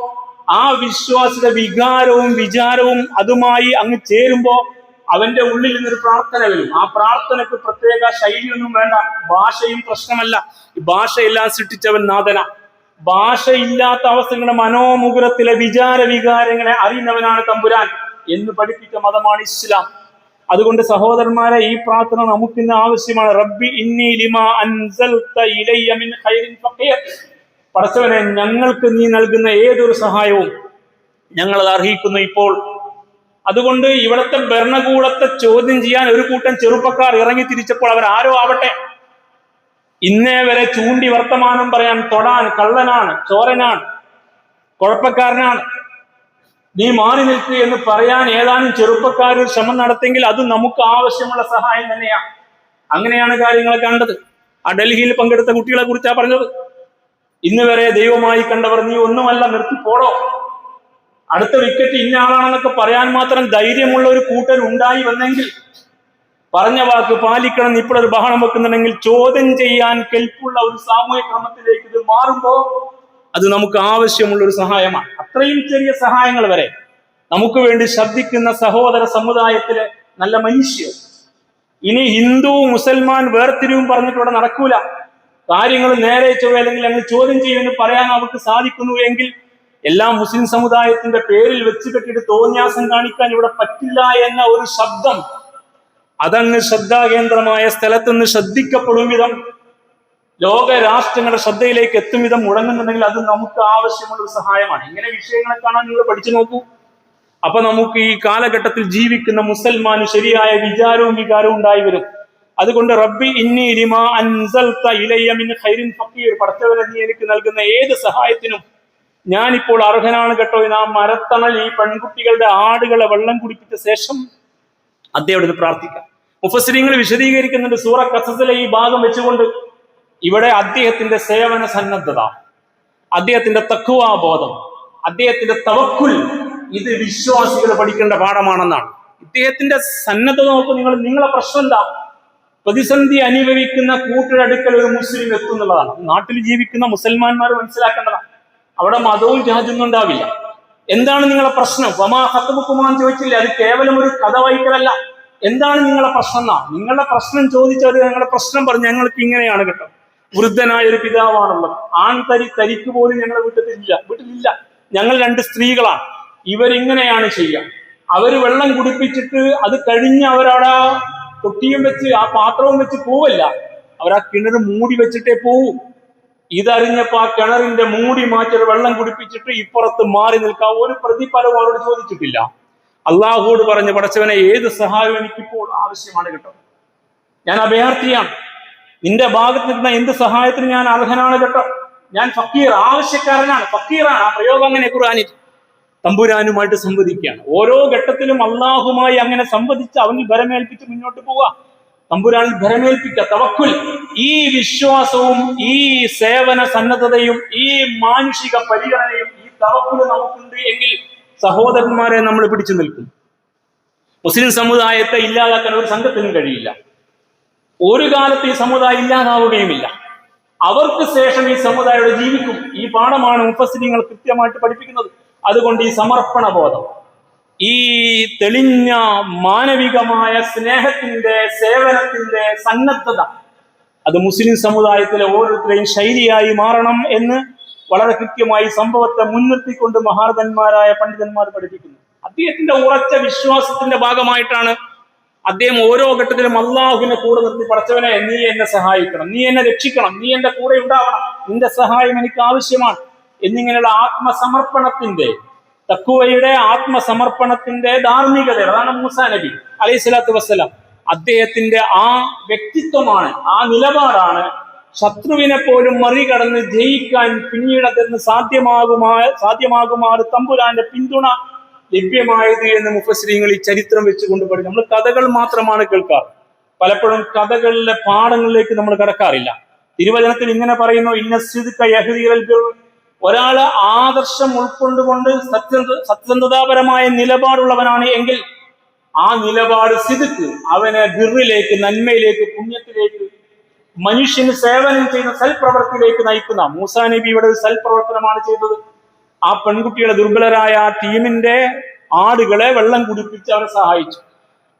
S1: ആ വിശ്വാസിയുടെ വികാരവും വിചാരവും അതുമായി അങ്ങ് ചേരുമ്പോ അവന്റെ ഉള്ളിൽ നിന്നൊരു പ്രാർത്ഥന വരും. ആ പ്രാർത്ഥനയ്ക്ക് പ്രത്യേക ശൈലിയൊന്നും വേണ്ട, ഭാഷയും പ്രശ്നമല്ല. ഭാഷയെല്ലാം സൃഷ്ടിച്ചവൻ നാഥന. ഭാഷയില്ലാത്ത അവസ്ഥകളുടെ മനോമുകുരത്തിലെ വികാരങ്ങളെ അറിയുന്നവനാണ് തമ്പുരാൻ എന്ന് പഠിപ്പിച്ച മതമാണ് ഇസ്ലാം. അതുകൊണ്ട് സഹോദരന്മാരെ, ഈ പ്രാർത്ഥന നമുക്കിന്ന് ആവശ്യമാണ്. റബ്ബി ഇന്നി ലിമാ അൻസൽത ഇലയ്യ മിൻ ഖൈരിൻ ഫഖീർ, പടച്ചവനെ ഞങ്ങൾക്ക് നീ നൽകുന്ന ഏതൊരു സഹായവും ഞങ്ങൾ അത് അർഹിക്കുന്നു ഇപ്പോൾ. അതുകൊണ്ട് ഇവിടുത്തെ ഭരണകൂടത്തെ ചോദ്യം ചെയ്യാൻ ഒരു കൂട്ടം ചെറുപ്പക്കാർ ഇറങ്ങി തിരിച്ചപ്പോൾ അവരാരോ ആവട്ടെ, ഇന്നേ വരെ ചൂണ്ടി വർത്തമാനം പറയാൻ തൊടാൻ കള്ളനാണ്, ചോരനാണ്, കുഴപ്പക്കാരനാണ്, നീ മാറി നിൽക്കുക എന്ന് പറയാൻ ഏതാനും ചെറുപ്പക്കാർ ശ്രമം നടത്തിയെങ്കിൽ അത് നമുക്ക് ആവശ്യമുള്ള സഹായം തന്നെയാണ്. അങ്ങനെയാണ് കാര്യങ്ങൾ കണ്ടത്. ആ ഡൽഹിയിൽ പങ്കെടുത്ത കുട്ടികളെ കുറിച്ചാണ് പറഞ്ഞത്. ഇന്ന് വരെ ദൈവമായി കണ്ടവർ നീ ഒന്നുമല്ല, നിർത്തിപ്പോടോ, അടുത്ത വിക്കറ്റ് ഇന്ന ആളാണെന്നൊക്കെ പറയാൻ മാത്രം ധൈര്യമുള്ള ഒരു കൂട്ടർ ഉണ്ടായി വന്നെങ്കിൽ, പറഞ്ഞ വാക്ക് പാലിക്കണം, ഇപ്പോഴൊരു ബഹളം വെക്കുന്നുണ്ടെങ്കിൽ ചോദ്യം ചെയ്യാൻ കെൽപ്പുള്ള ഒരു സാമൂഹിക ക്രമത്തിലേക്ക് ഇത് മാറുമ്പോൾ അത് നമുക്ക് ആവശ്യമുള്ള ഒരു സഹായമാണ്. അത്രയും ചെറിയ സഹായങ്ങൾ വരെ നമുക്ക് വേണ്ടി ശബ്ദിക്കുന്ന സഹോദര സമുദായത്തിലെ നല്ല മനുഷ്യർ. ഇനി ഹിന്ദു മുസൽമാൻ വേർതിരിവും പറഞ്ഞിട്ട് ഇവിടെ നടക്കൂല. കാര്യങ്ങൾ നേരെ ചൊവ്വ അല്ലെങ്കിൽ ഞങ്ങൾ ചോദ്യം ചെയ്യുമെന്ന് പറയാൻ അവർക്ക് സാധിക്കുന്നു എങ്കിൽ എല്ലാ മുസ്ലിം സമുദായത്തിന്റെ പേരിൽ വെച്ച് കെട്ടിയിട്ട് തോന്യാസം കാണിക്കാൻ ഇവിടെ പറ്റില്ല എന്ന ഒരു ശബ്ദം അതങ്ങ് ശ്രദ്ധാകേന്ദ്രമായ സ്ഥലത്തുനിന്ന് ശ്രദ്ധിക്കപ്പെടും വിധം ലോക രാഷ്ട്രങ്ങളുടെ ശ്രദ്ധയിലേക്ക് എത്തും വിധം മുടങ്ങുന്നുണ്ടെങ്കിൽ അത് നമുക്ക് ആവശ്യമുള്ള ഒരു സഹായമാണ്. ഇങ്ങനെ വിഷയങ്ങളെ കാണാൻ നിങ്ങൾ പഠിച്ചു നോക്കൂ. അപ്പൊ നമുക്ക് ഈ കാലഘട്ടത്തിൽ ജീവിക്കുന്ന മുസൽമാന് ശരിയായ വിചാരവും വികാരവും ഉണ്ടായി വരും. അതുകൊണ്ട് റബ്ബി ഇന്നി ലിമാ അൻസൽത ഇലയ്യ മിൻ ഖൈറിൻ ഫഖീർ, പടച്ചവനെ നീ എനിക്ക് നൽകുന്ന ഏത് സഹായത്തിനും ഞാനിപ്പോൾ അർഹനാണ് കേട്ടോ. നാം മരത്തണൽ ഈ പെൺകുട്ടികളുടെ ആടുകളെ വെള്ളം കുടിപ്പിച്ച ശേഷം അദ്ദേഹത്തിന് പ്രാർത്ഥിക്കാം. മുഫസ്സിരീങ്ങൾ വിശദീകരിക്കുന്നുണ്ട് സൂറ ഖസസിലെ ഈ ഭാഗം വെച്ചുകൊണ്ട് ഇവിടെ അദ്ദേഹത്തിന്റെ സേവന സന്നദ്ധത, അദ്ദേഹത്തിന്റെ തഖ്വാബോധം, അദ്ദേഹത്തിന്റെ തവക്കുൽ, ഇത് വിശ്വാസികൾ പഠിക്കേണ്ട പാഠമാണെന്നാണ്. ഇദ്ദേഹത്തിന്റെ സന്നദ്ധത നോക്കൂ. നിങ്ങളെ പ്രശ്നം എന്താ? പ്രതിസന്ധി അനുഭവിക്കുന്ന കൂട്ടരുടെ അടുക്കൽ ഒരു മുസ്ലിം എത്തുന്നുള്ളതാണ്. നാട്ടിൽ ജീവിക്കുന്ന മുസൽമാന്മാർ മനസ്സിലാക്കേണ്ടതാണ്. അവിടെ മതവും ജാതിയൊന്നും ഉണ്ടാവില്ല. എന്താണ് നിങ്ങളെ പ്രശ്നം? വമാ ഖത്ബുകുമാൻ ചോദിച്ചില്ല. അത് കേവലം ഒരു കഥ വായിക്കലല്ല. എന്താണ് നിങ്ങളെ പ്രശ്നം എന്നാ? നിങ്ങളുടെ പ്രശ്നം ചോദിച്ചത് ഞങ്ങളുടെ പ്രശ്നം പറഞ്ഞു. ഞങ്ങൾക്ക് ഇങ്ങനെയാണ് കേട്ടോ. വൃദ്ധനായ ഒരു പിതാവാണുള്ളത്. തരിക്ക് പോലും ഞങ്ങളുടെ വീട്ടിലില്ല. ഞങ്ങൾ 2 സ്ത്രീകളാണ്. ഇവരിങ്ങനെയാണ് ചെയ്യുക. അവര് വെള്ളം കുടിപ്പിച്ചിട്ട് അത് കഴിഞ്ഞ് അവരവിടെ തൊട്ടിയും വെച്ച് ആ പാത്രവും വെച്ച് പോവല്ല, അവർ ആ കിണർ മൂടി വെച്ചിട്ടേ പോവും. ഇതറിഞ്ഞപ്പോ ആ കിണറിന്റെ മൂടി മാറ്റി വെള്ളം കുടിപ്പിച്ചിട്ട് ഇപ്പുറത്ത് മാറി നിൽക്കാൻ ഒരു പ്രതിഫലവും അവരോട് ചോദിച്ചിട്ടില്ല. അള്ളാഹുവോട് പറഞ്ഞ് പടച്ചവനെ ഏത് സഹായവും എനിക്കിപ്പോൾ ആവശ്യമാണ് കേട്ടോ. ഞാൻ അഭയാർത്ഥിയാണ്. നിന്റെ ഭാഗത്ത് നിന്ന എന്ത് സഹായത്തിന് ഞാൻ അർഹനാണ് കേട്ടോ. ഞാൻ ഫക്കീർ, ആവശ്യക്കാരനാണ്, ഫക്കീറാണ്. ആ പ്രയോഗം അങ്ങനെ ഖുർആനിൽ തമ്പുരാനുമായിട്ട് സംവദിക്കുകയാണ്. ഓരോ ഘട്ടത്തിലും അള്ളാഹുമായി അങ്ങനെ സംവദിച്ച് അവനിൽ ഭരമേൽപ്പിച്ച് മുന്നോട്ട് പോവുക, തമ്പുരാനിൽ ഭരമേൽപ്പിക്കുക. തവക്കുൽ, ഈ വിശ്വാസവും ഈ സേവന സന്നദ്ധതയും ഈ മാനുഷിക പരിഗണനയും ഈ തവക്കുൽ നമുക്കുണ്ട് എങ്കിൽ സഹോദരന്മാരെ നമ്മൾ പിടിച്ചു നിൽക്കും. മുസ്ലിം സമുദായത്തെ ഇല്ലാതാക്കാൻ ഒരു സംഘത്തിനും കഴിയില്ല. ഒരു കാലത്ത് ഈ സമുദായം ഇല്ലാതാവുകയുമില്ല. അവർക്ക് ശേഷം ഈ സമുദായം ജീവിക്കും. ഈ പാഠമാണ് മുഫസ്സിരീങ്ങൾ കൃത്യമായിട്ട് പഠിപ്പിക്കുന്നത്. അതുകൊണ്ട് ഈ സമർപ്പണ ബോധം, ഈ തെളിഞ്ഞ മാനവികമായ സ്നേഹത്തിന്റെ സേവനത്തിന്റെ സന്നദ്ധത, അത് മുസ്ലിം സമുദായത്തിലെ ഓരോരുത്തരെയും ശൈലിയായി മാറണം എന്ന് വളരെ കൃത്യമായി സംഭവത്തെ മുൻനിർത്തിക്കൊണ്ട് മഹാരഥന്മാരായ പണ്ഡിതന്മാർ പഠിപ്പിക്കുന്നു. അദ്ദേഹത്തിന്റെ ഉറച്ച വിശ്വാസത്തിന്റെ ഭാഗമായിട്ടാണ് അദ്ദേഹം ഓരോ ഘട്ടത്തിലും അള്ളാഹുവിനെ കൂടെ നിർത്തി പടച്ചവനെ നീ എന്നെ സഹായിക്കണം, നീ എന്നെ രക്ഷിക്കണം, നീ എന്റെ കൂടെ ഉണ്ടാവണം, നിന്റെ സഹായം എനിക്ക് ആവശ്യമാണ് എന്നിങ്ങനെയുള്ള ആത്മസമർപ്പണത്തിന്റെ, തഖ്വയുടെ ആത്മസമർപ്പണത്തിന്റെ ധാർമ്മികതയുടെ, അതാണ് മൂസാ നബി അലൈഹി സ്വലാത്തു വസ്സലാം. അദ്ദേഹത്തിന്റെ ആ വ്യക്തിത്വമാണ്, ആ നിലപാടാണ് ശത്രുവിനെ പോലും മറികടന്ന് ജയിക്കാൻ പിന്നീട് അതിന് സാധ്യമാകുമാറ് തമ്പുരാന്റെ പിന്തുണ ലഭ്യമായത് എന്ന് മുഫസ്സിരീങ്ങൾ ഈ ചരിത്രം വെച്ചുകൊണ്ട് പഠിക്കും. നമ്മൾ കഥകൾ മാത്രമാണ് കേൾക്കാറ്. പലപ്പോഴും കഥകളിലെ പാഠങ്ങളിലേക്ക് നമ്മൾ കടക്കാറില്ല. തിരുവചനത്തിൽ ഇങ്ങനെ പറയുന്നു, ഇന്നസ്ദിഖ യഹ്ദിൽ ബിർ, ഒരാള് ആദർശം ഉൾക്കൊണ്ടുകൊണ്ട് സത്യസന്ധതാപരമായ നിലപാടുള്ളവനാണ് എങ്കിൽ ആ നിലപാട് സിദ്ഖ് അവനെ ബിറിലേക്ക്, നന്മയിലേക്ക്, പുണ്യത്തിലേക്ക്, മനുഷ്യന് സേവനം ചെയ്യുന്ന സൽപ്രവർത്തിയിലേക്ക് നയിക്കുന്ന. മൂസാ നബി ഇവിടെ സൽപ്രവർത്തനമാണ് ചെയ്തത്. ആ പെൺകുട്ടിയുടെ ദുർബലരായ ആ ടീമിന്റെ ആടുകളെ വെള്ളം കുടിപ്പിച്ച് അവരെ സഹായിച്ചു.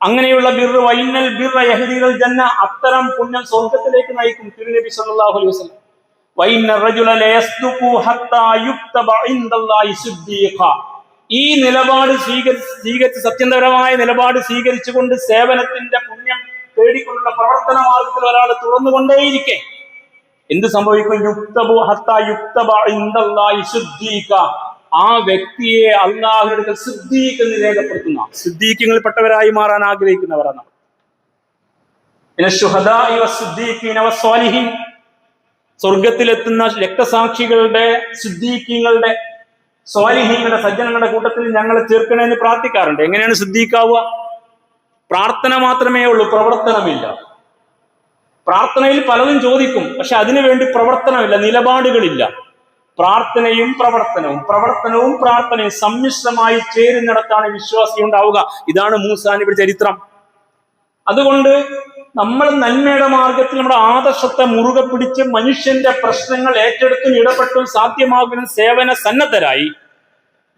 S1: അങ്ങനെയുള്ള ബിർ, വൈനൽ ബിർ യഹ്ദിൽ ജന്ന, അത്തരം പുണ്യം സ്വർഗത്തിലേക്ക് നയിക്കും. തിരുനബി സല്ലല്ലാഹു അലൈഹി വസല്ലം വൈന റജുല ലയസ്ദുഖു ഹത്താ യുക്തബ ഇൻദല്ലാഹി സിദ്ദീഖ, ഈ നിലപാട് സ്വീകരിച്ച് സത്യപരമായ നിലപാട് സ്വീകരിച്ചുകൊണ്ട് സേവനത്തിന്റെ പുണ്യം തേടിക്കൊണ്ടുള്ള പ്രവർത്തന മാർഗത്തിൽ ഒരാൾ തുറന്നുകൊണ്ടേയിരിക്കെ എന്ത് സംഭവിക്കും? യുക്തബു ഹത്താ യുക്തബ ഇൻദല്ലാഹി സിദ്ദീഖ, ആ വ്യക്തിയെ അല്ലാഹുവിന്റെ സിദ്ദീഖ് എന്ന് രേഖപ്പെടുത്തുന്ന, സിദ്ദീഖുകളിൽ പെട്ടവരായി മാറാൻ ആഗ്രഹിക്കുന്നവരാണ്. സ്വർഗത്തിലെത്തുന്ന രക്തസാക്ഷികളുടെ, സിദ്ദീഖീങ്ങളുടെ, സ്വാലിഹീങ്ങളുടെ, സജ്ജനങ്ങളുടെ കൂട്ടത്തിൽ ഞങ്ങളെ ചേർക്കണമെന്ന് പ്രാർത്ഥിക്കാറുണ്ട്. എങ്ങനെയാണ് സിദ്ദീഖാവുക? പ്രാർത്ഥന മാത്രമേ ഉള്ളൂ, പ്രവർത്തനമില്ല. പ്രാർത്ഥനയിൽ പലതും ചോദിക്കും, പക്ഷെ അതിനുവേണ്ടി പ്രവർത്തനമില്ല, നിലപാടുകളില്ല. പ്രാർത്ഥനയും പ്രവർത്തനവും, പ്രവർത്തനവും പ്രാർത്ഥനയും സമ്മിശ്രമായി ചേരുന്നിടത്താണ് വിശ്വാസി ഉണ്ടാവുക. ഇതാണ് മൂസാ നബിയുടെ ചരിത്രം. അതുകൊണ്ട് നമ്മൾ നന്മയുടെ മാർഗത്തിൽ നമ്മുടെ ആദർശത്തെ മുറുകെ പിടിച്ച് മനുഷ്യന്റെ പ്രശ്നങ്ങൾ ഏറ്റെടുത്തും ഇടപെട്ടും സാധ്യമാകുന്ന സേവന സന്നദ്ധരായി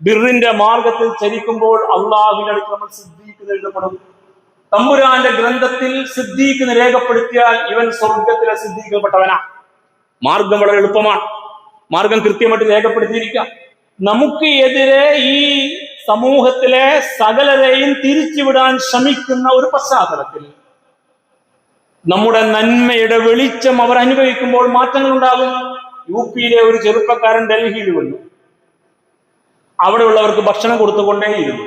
S1: ബിറിന്റെ മാർഗത്തിൽ ചരിക്കുമ്പോൾ അള്ളാഹുവിന്റെ അടുത്ത് നമ്മൾ സിദ്ദീഖ് എഴുതപ്പെടും. തമ്പുരാന്റെ ഗ്രന്ഥത്തിൽ സിദ്ദീഖിന് രേഖപ്പെടുത്തിയാൽ ഇവൻ സ്വർഗത്തിലെ സിദ്ദീഖിൽപ്പെട്ടവനാ. മാർഗം വളരെ എളുപ്പമാണ്, മാർഗം കൃത്യമായിട്ട് രേഖപ്പെടുത്തിയിരിക്കാം. നമുക്ക് എതിരെ ഈ സമൂഹത്തിലെ സകലരെയും തിരിച്ചുവിടാൻ ശ്രമിക്കുന്ന ഒരു പശ്ചാത്തലത്തിൽ നമ്മുടെ നന്മയുടെ വെളിച്ചം അവർ അനുഭവിക്കുമ്പോൾ മാറ്റങ്ങൾ ഉണ്ടാകും. യുപിയിലെ ഒരു ചെറുപ്പക്കാരൻ ഡൽഹിയിൽ വന്നു. അവിടെയുള്ളവർക്ക് ഭക്ഷണം കൊടുത്തുകൊണ്ടേയിരുന്നു.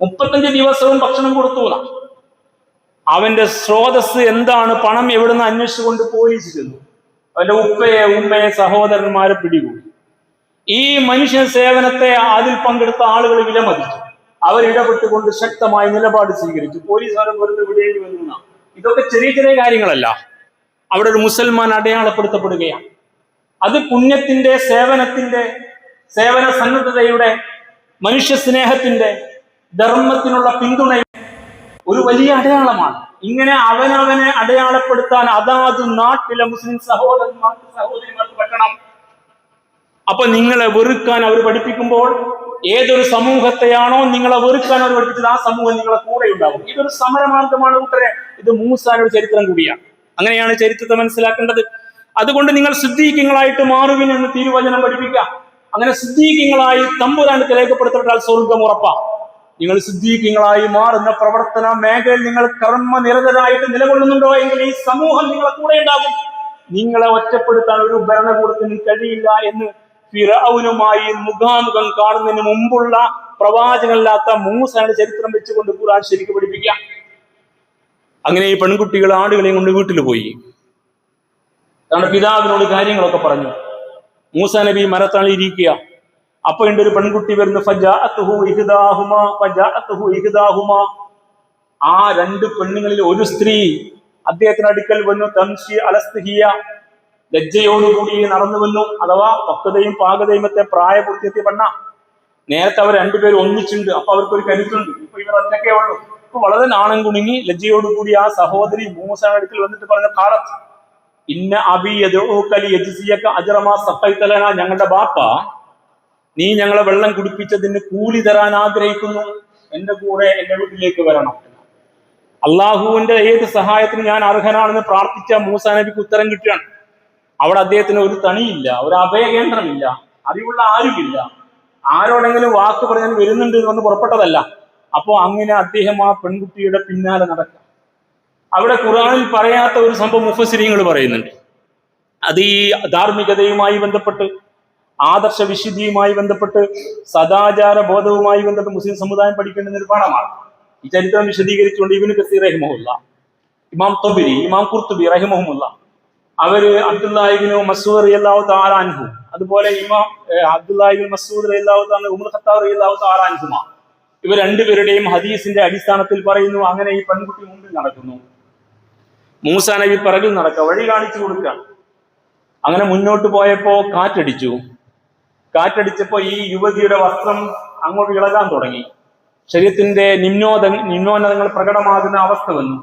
S1: 35 ദിവസവും ഭക്ഷണം കൊടുത്തു. അവന്റെ സ്രോതസ് എന്താണ്, പണം എവിടുന്ന് അന്വേഷിച്ചുകൊണ്ട് പോലീസ് ചെന്നു. അവന്റെ ഉപ്പയെ ഉമ്മയെ സഹോദരന്മാരെ പിടികൂടി. ഈ മനുഷ്യ സേവനത്തെ അതിൽ പങ്കെടുത്ത ആളുകൾ വിലമതിച്ചു. അവരിടപെട്ടുകൊണ്ട് ശക്തമായ നിലപാട് സ്വീകരിച്ചു. പോലീസ് അവരെ വെറുതെ വിടേണ്ടി വന്നു. ഇതൊക്കെ ചെറിയ ചെറിയ കാര്യങ്ങളല്ല. അവിടെ ഒരു മുസൽമാൻ അടയാളപ്പെടുത്തപ്പെടുകയാണ്. അത് പുണ്യത്തിന്റെ, സേവനത്തിന്റെ, സേവന സന്നദ്ധതയുടെ, മനുഷ്യ സ്നേഹത്തിന്റെ, ധർമ്മത്തിനുള്ള പിന്തുണയുടെ ഒരു വലിയ അടയാളമാണ്. ഇങ്ങനെ അവനവനെ അടയാളപ്പെടുത്താൻ അതാത് നാട്ടിലെ മുസ്ലിം സഹോദരന്മാർക്ക് സഹോദരിമാർക്ക് പറ്റണം. അപ്പൊ നിങ്ങളെ വെറുക്കാൻ അവർ പഠിപ്പിക്കുമ്പോൾ, ഏതൊരു സമൂഹത്തെയാണോ നിങ്ങളെ വെറുക്കാൻ അവർ പഠിപ്പിച്ചത് ആ സമൂഹം നിങ്ങളെ കൂടെ ഉണ്ടാവും. ഇതൊരു സമരമാർഗമാണ് കൂട്ടരെ. ഇത് മൂസായുടെ ചരിത്രം കൂടിയാണ്. അങ്ങനെയാണ് ചരിത്രത്തെ മനസ്സിലാക്കേണ്ടത്. അതുകൊണ്ട് നിങ്ങൾ സിദ്ദീഖീങ്ങളായിട്ട് മാറുവിൻ എന്ന് തിരുവചനം പഠിപ്പിക്കുക. അങ്ങനെ സിദ്ദീഖീങ്ങളായി തമ്പുരാനത്തിൽ രേഖപ്പെടുത്തപ്പെട്ടാൽ സ്വർഗം ഉറപ്പാ. നിങ്ങൾ സിദ്ദീഖീങ്ങളായി മാറുന്ന പ്രവർത്തന മേഖലയിൽ നിങ്ങൾ കർമ്മനിരതരായിട്ട് നിലകൊള്ളുന്നുണ്ടോ എങ്കിൽ ഈ സമൂഹം നിങ്ങളെ കൂടെ ഉണ്ടാകും. നിങ്ങളെ ഒറ്റപ്പെടുത്താൻ ഒരു ഭരണകൂടത്തിന് കഴിയില്ല എന്ന് ഫിറഔനുമായി മുഖാമുഖം കാണുന്നതിന് മുമ്പുള്ള പ്രവാചകനല്ലാത്ത മൂസയുടെ ചരിത്രം വെച്ചുകൊണ്ട് ഖുർആൻ ശരിക്കും പഠിപ്പിക്കുക. അങ്ങനെ ഈ പെൺകുട്ടികൾ ആടുകളെയും കൊണ്ട് വീട്ടിൽ പോയി. തങ്ങളുടെ പിതാവിനോട് കാര്യങ്ങളൊക്കെ പറഞ്ഞു. മൂസ നബി മരത്തണിയിരിക്കുക. അപ്പൊ ഉണ്ട് ഒരു പെൺകുട്ടി വരുന്നു. ആ 2 പെണ്ണുങ്ങളിൽ ഒരു സ്ത്രീ അദ്ദേഹത്തിന് അടുക്കൽ വന്നു. തംശി അലസ്തിഹിയ, ലജ്ജയോടുകൂടി നടന്നു വന്നു. അഥവാ പക്വതയും പാകതയും പ്രായപൂർത്തിയെത്തിയ പെണ്ണ. നേരത്തെ അവർ 2 പേരും ഒന്നിച്ചുണ്ട്. അപ്പൊ അവർക്കൊരു കരുത്തുണ്ട്. ഇപ്പൊ ഇവർ ഒറ്റക്കേ ഉള്ളൂ. ഇപ്പൊ വളരെ നാണം കുണുങ്ങി ലജ്ജയോടുകൂടി ആ സഹോദരി മൂസയുടെ അടുക്കൽ വന്നിട്ട് പറഞ്ഞ കാലത്ത്, ഇന്ന അബിയദ്റമാ, ഞങ്ങളുടെ ബാപ്പ നീ ഞങ്ങളെ വെള്ളം കുടിപ്പിച്ചതിന് കൂലി തരാൻ ആഗ്രഹിക്കുന്നു. എന്റെ കൂടെ എന്റെ വീട്ടിലേക്ക് വരണം. അള്ളാഹുവിന്റെ ഏത് സഹായത്തിന് ഞാൻ അർഹനാണെന്ന് പ്രാർത്ഥിച്ച മൂസ നബിക്ക് ഉത്തരം കിട്ടുകയാണ്. അവിടെ അദ്ദേഹത്തിന് ഒരു തണിയില്ല, ഒരു അഭയകേന്ദ്രമില്ല, അറിവുള്ള ആരുമില്ല. ആരോടെങ്കിലും വാക്ക് പറഞ്ഞാൽ വരുന്നുണ്ട് എന്ന് പുറപ്പെട്ടതല്ല. അപ്പോ അങ്ങനെ അദ്ദേഹം ആ പെൺകുട്ടിയുടെ പിന്നാലെ നടക്കാം. അവിടെ ഖുർആനിൽ പറയാത്ത ഒരു സംഭവം മുഫസ്സിരീങ്ങൾ പറയുന്നുണ്ട്. അത് ഈ ധാർമ്മികതയുമായി ബന്ധപ്പെട്ട്, ആദർശ വിശുദ്ധിയുമായി ബന്ധപ്പെട്ട്, സദാചാര ബോധവുമായി ബന്ധപ്പെട്ട് മുസ്ലിം സമുദായം പഠിക്കേണ്ടുന്ന ഒരു പാഠമാണ്. ഈ ചരിത്രം വിശദീകരിച്ചുകൊണ്ട് ഇബ്നു കസീർ റഹിമഹുല്ല, ഇമാം തൊബരി, ഇമാം ഖുർത്തുബി റഹിമഹുമുല്ല, അവര് അബ്ദുല്ലാഹി ഇബ്നു മസ്ഊദ് റളിയല്ലാഹു തആല അൻഹു, അതുപോലെ ഇമാം അബ്ദുല്ലാഹി ഇബ്നു മസ്ഊദ് റളിയല്ലാഹു തആല ഉമർ ഖത്താബ് റളിയല്ലാഹു തആല അൻഹുമ, ഇവർ 2 പേരുടെയും ഹദീസിന്റെ അടിസ്ഥാനത്തിൽ പറയുന്നു. അങ്ങനെ ഈ പെൺകുട്ടി മുമ്പിൽ നടക്കുന്നു, മൂസാ നബി പിറകിൽ നടക്കുക, വഴി കാണിച്ചു കൊടുക്കുക. അങ്ങനെ മുന്നോട്ട് പോയപ്പോ കാറ്റടിച്ചപ്പോ ഈ യുവതിയുടെ വസ്ത്രം അങ്ങോട്ട് ഇളകാൻ തുടങ്ങി. ശരീരത്തിന്റെ നിമ്നോന്നതങ്ങൾ പ്രകടമാകുന്ന അവസ്ഥ വന്നു.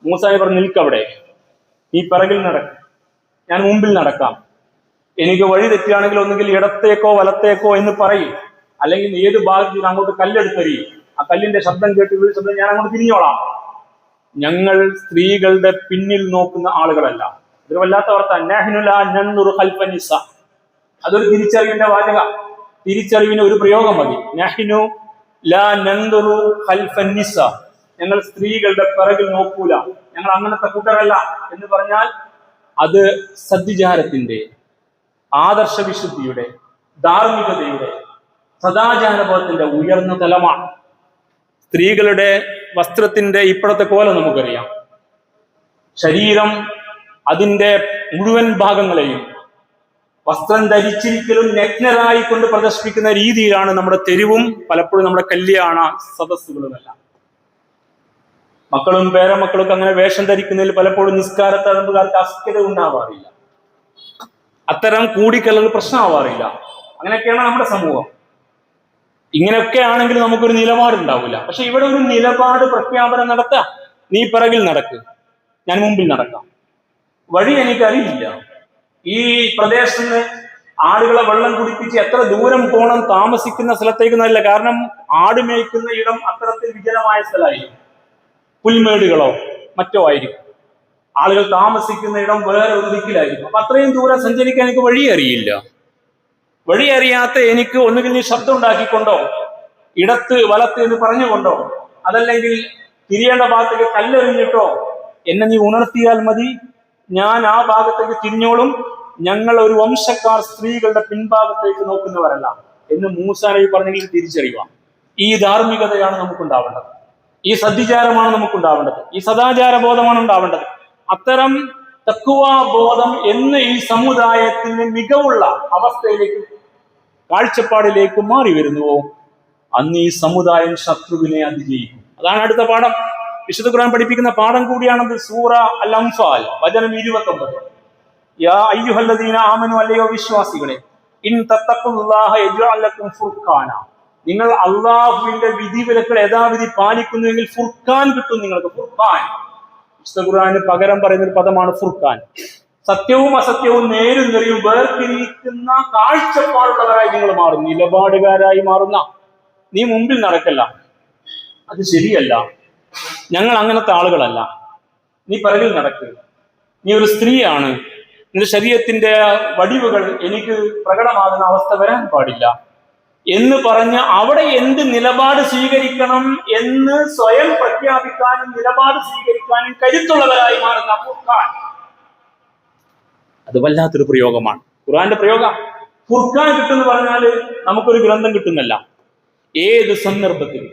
S1: മൂസാ നബി പറഞ്ഞു, നിൽക്കവിടെ, നീ പിറകിൽ നടക്ക, ഞാൻ മുമ്പിൽ നടക്കാം. എനിക്ക് വഴി തെറ്റുകയാണെങ്കിൽ ഒന്നുകിൽ ഇടത്തേക്കോ വലത്തേക്കോ എന്ന് പറയും, അല്ലെങ്കിൽ ഏത് ഭാഗത്തിൽ അങ്ങോട്ട് കല്ലെടുത്തരിയും. ആ കല്ലിന്റെ ശബ്ദം കേട്ട് ശബ്ദം ഞാൻ അങ്ങോട്ട് തിരിഞ്ഞോളാം. ഞങ്ങൾ സ്ത്രീകളുടെ പിന്നിൽ നോക്കുന്ന ആളുകളല്ല. ഇതൊരു വല്ലാത്ത വാർത്ത. അതൊരു തിരിച്ചറിവിന്റെ വാചക. തിരിച്ചറിവിന് ഒരു പ്രയോഗം മതി. നഹ്നു ലാ നൻദുറു ഖൽഫൻ നിസ, ഞങ്ങൾ സ്ത്രീകളുടെ പിറകിൽ നോക്കൂല, ഞങ്ങൾ അങ്ങനത്തെ കൂട്ടരല്ല എന്ന് പറഞ്ഞാൽ അത് സദ്വിചാരത്തിന്റെ, ആദർശ വിശുദ്ധിയുടെ, ധാർമ്മികതയുടെ, സദാചാരബോധത്തിന്റെ ഉയർന്ന തലമാണ്. സ്ത്രീകളുടെ വസ്ത്രത്തിന്റെ ഇപ്പോഴത്തെ കോലം നമുക്കറിയാം. ശരീരം, അതിന്റെ മുഴുവൻ ഭാഗങ്ങളെയും വസ്ത്രം ധരിച്ചിരിക്കലും നഗ്നരായി കൊണ്ട് പ്രദർശിപ്പിക്കുന്ന രീതിയിലാണ് നമ്മുടെ തെരുവും പലപ്പോഴും നമ്മുടെ കല്യാണ സദസ്സുകളുമെല്ലാം. മക്കളും പേരമക്കളൊക്കെ അങ്ങനെ വേഷം ധരിക്കുന്നതിൽ പലപ്പോഴും നിസ്കാരത്തഴമ്പുകാർക്ക് അസ്കത ഉണ്ടാവാറില്ല. അത്തരം കൂടിക്കലകൾ പ്രശ്നമാവാറില്ല. അങ്ങനെയൊക്കെയാണ് നമ്മുടെ സമൂഹം. ഇങ്ങനെയൊക്കെ ആണെങ്കിൽ നമുക്കൊരു നിലപാടുണ്ടാവില്ല. പക്ഷെ ഇവിടെ ഒരു നിലപാട് പ്രഖ്യാപനം നടത്താം. നീ പിറകിൽ നടക്ക്, ഞാൻ മുമ്പിൽ നടക്കാം. വഴി എനിക്കറിയില്ല. ഈ പ്രദേശത്ത് ആടുകളെ വെള്ളം കുടിപ്പിച്ച് എത്ര ദൂരം പോകണം താമസിക്കുന്ന സ്ഥലത്തേക്ക് നല്ല. കാരണം ആട് മേയ്ക്കുന്ന ഇടം അത്തരത്തിൽ വിജനമായ സ്ഥലമായിരിക്കും, പുൽമേടുകളോ മറ്റോ ആയിരിക്കും. ആളുകൾ താമസിക്കുന്ന ഇടം വേറെ ഒരു ദിക്കിലായിരിക്കും. അപ്പൊ അത്രയും ദൂരം സഞ്ചരിക്കാൻ എനിക്ക് വഴി അറിയില്ല. വഴി അറിയാത്ത എനിക്ക് ഒന്നുകിൽ നീ ശബ്ദം ഉണ്ടാക്കിക്കൊണ്ടോ, ഇടത്ത് വലത്ത് എന്ന് പറഞ്ഞുകൊണ്ടോ, അതല്ലെങ്കിൽ തിരിയേണ്ട ഭാഗത്തേക്ക് കല്ലെറിഞ്ഞിട്ടോ എന്നെ നീ ഉണർത്തിയാൽ മതി, ഞാൻ ആ ഭാഗത്തേക്ക് തിരിഞ്ഞോളും. ഞങ്ങൾ ഒരു വംശക്കാർ സ്ത്രീകളുടെ പിൻഭാഗത്തേക്ക് നോക്കുന്നവരല്ല എന്ന് മൂസാ നബി പറഞ്ഞെങ്കിൽ തിരിച്ചറിയുക. ഈ ധാർമ്മികതയാണ് നമുക്കുണ്ടാവേണ്ടത്, ഈ സദ്വിചാരമാണ് നമുക്കുണ്ടാവേണ്ടത്, ഈ സദാചാര ബോധമാണ് ഉണ്ടാവേണ്ടത്. അത്തരം തഖ്വാ ബോധം എന്ന് ഈ സമുദായത്തിന് മികവുള്ള അവസ്ഥയിലേക്ക്, കാഴ്ചപ്പാടിലേക്ക് മാറി വരുന്നുവോ, അന്ന് ഈ സമുദായം ശത്രുവിനെ അതിജയിക്കും. അതാണ് അടുത്ത പാഠം. വിശുദ്ധ ഖുർആൻ പഠിപ്പിക്കുന്ന പാഠം കൂടിയാണത്. സൂറ അൽ അംഫാൽ വചനം 29. യാ അയ്യുഹല്ലദീന ആമനു, അല്ലയോ വിശ്വാസികളെ, ഇൻ തത്തഖുല്ലാഹ യജ്അൽ ലക്കും ഫുർഖാന, നിങ്ങൾ അള്ളാഹുവിന്റെ വിധിവിലക്കുകൾ യഥാവിധി പാലിക്കുന്നുവെങ്കിൽ ഫുർഖാൻ കിട്ടും നിങ്ങൾക്ക്. ഫുർഖാൻ വിശുദ്ധ ഖുർആന് പകരം പറയുന്ന ഒരു പദമാണ് ഫുർഖാൻ. സത്യവും അസത്യവും നേരും നെറിയും വേർതിരിക്കുന്ന കാഴ്ചപ്പാടുള്ളവരായി നിങ്ങൾ മാറും, നിലപാടുകാരായി മാറുന്ന. നീ മുമ്പിൽ നടക്കല്ല, അത് ശരിയല്ല, ഞങ്ങൾ അങ്ങനത്തെ ആളുകളല്ല, നീ പിറകിൽ നടക്കുക, നീ ഒരു സ്ത്രീയാണ്, നിന്റെ ശരീരത്തിന്റെ വടിവുകൾ എനിക്ക് പ്രകടമാകുന്ന അവസ്ഥ വരാൻ പാടില്ല എന്ന് പറഞ്ഞ് അവിടെ എന്ത് നിലപാട് സ്വീകരിക്കണം എന്ന് സ്വയം പ്രഖ്യാപിക്കാനും നിലപാട് സ്വീകരിക്കാനും കരുത്തുള്ളവരായി മാറുന്ന ഫുർഖാൻ. അത് വല്ലാത്തൊരു പ്രയോഗമാണ്, ഖുർആന്റെ പ്രയോഗം. ഫുർഖാൻ കിട്ടുമെന്ന് പറഞ്ഞാല് നമുക്കൊരു ഗ്രന്ഥം കിട്ടുന്നല്ല. ഏത് സന്ദർഭത്തിൽ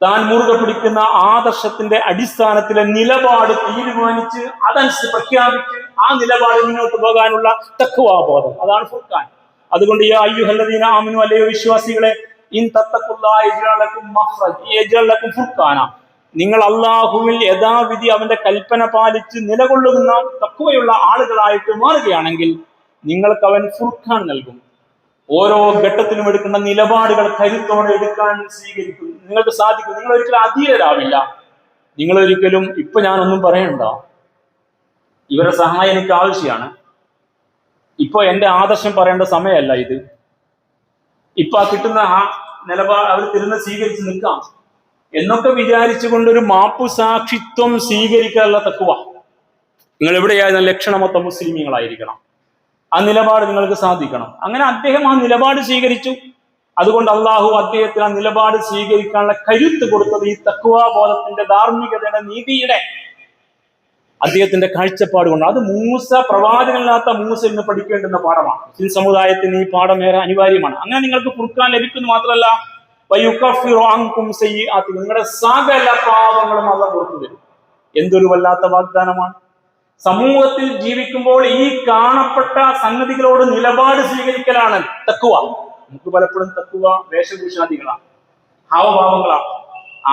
S1: താൻ മുറുകെ പിടിക്കുന്ന ആദർശത്തിന്റെ അടിസ്ഥാനത്തിലെ നിലപാട് തീരുമാനിച്ച് അതനുസരിച്ച് പ്രഖ്യാപിച്ച് ആ നിലപാട് മുന്നോട്ട് പോകാനുള്ള തഖ്വാ ബോധം, അതാണ് ഫുർഖാൻ. അതുകൊണ്ട് യാ അയ്യുഹല്ലദീന ആമനു, അല്ലയോ വിശ്വാസികളെ, ഇൻ തത്തഖുല്ലാഹ യജ്അൽ ലക്കും മഖ്റജ യജ്അൽ ലക്കും ഫുർഖാന, നിങ്ങൾ അള്ളാഹുവിൽ യഥാവിധി അവന്റെ കൽപ്പന പാലിച്ച് നിലകൊള്ളുന്ന തഖ്വയുള്ള ആളുകളായിട്ട് മാറുകയാണെങ്കിൽ നിങ്ങൾക്ക് അവൻ ഫുർഖാൻ നൽകും. ഓരോ ഘട്ടത്തിലും എടുക്കുന്ന നിലപാടുകൾ കരുത്തോടെ എടുക്കാൻ സ്വീകരിക്കും, നിങ്ങൾക്ക് സാധിക്കും. നിങ്ങൾ ഒരിക്കലും അധീരരാവില്ല. നിങ്ങൾ ഒരിക്കലും ഇപ്പൊ ഞാനൊന്നും പറയണ്ട, ഇവരുടെ സഹായം എനിക്ക് ആവശ്യമാണ്, ഇപ്പൊ എന്റെ ആദർശം പറയേണ്ട സമയമല്ല ഇത്, ഇപ്പൊ ആ കിട്ടുന്ന ആ നിലപാട് അവർ തിരുന്ന് സ്വീകരിച്ച് നിൽക്കാം എന്നൊക്കെ വിചാരിച്ചുകൊണ്ടൊരു മാപ്പു സാക്ഷിത്വം സ്വീകരിക്കാനുള്ള തഖ്വ. നിങ്ങൾ എവിടെയായിരുന്ന ലക്ഷണമൊത്ത മുസ്ലിമീങ്ങളായിരിക്കണം, ആ നിലപാട് നിങ്ങൾക്ക് സാധിക്കണം. അങ്ങനെ അദ്ദേഹം ആ നിലപാട് സ്വീകരിച്ചു. അതുകൊണ്ട് അള്ളാഹു അദ്ദേഹത്തിന് ആ നിലപാട് സ്വീകരിക്കാനുള്ള കരുത്ത് കൊടുത്തത് ഈ തഖ്വാ ബോധത്തിന്റെ, ധാർമ്മികതയുടെ, നീതിയുടെ അദ്ദേഹത്തിന്റെ കാഴ്ചപ്പാട് കൊണ്ട്. അത് മൂസ, പ്രവാചകനില്ലാത്ത മൂസ ഇന്ന് പഠിക്കേണ്ടുന്ന പാഠമാണ്. മുസ്ലിം സമുദായത്തിന് ഈ പാഠം ഏറെ അനിവാര്യമാണ്. അങ്ങനെ നിങ്ങൾക്ക് ഫുർഖാൻ ലഭിക്കുന്നു മാത്രമല്ല, വയുകഫിറു അൻകും സയ്യിആതി, നിങ്ങളുടെ സകല പാപങ്ങളും അല്ലാഹു പുറത്തു തരും. എന്തൊരു വല്ലാത്ത വാഗ്ദാനമാണ്! സമൂഹത്തിൽ ജീവിക്കുമ്പോൾ ഈ കാണപ്പെട്ട സംഗതികളോട് നിലപാട് സ്വീകരിക്കലാണ് തഖ്വ. നമുക്ക് പലപ്പോഴും തഖ്വ വേഷഭൂഷാദികളാണ്, ഹാവഭാവങ്ങളാണ്,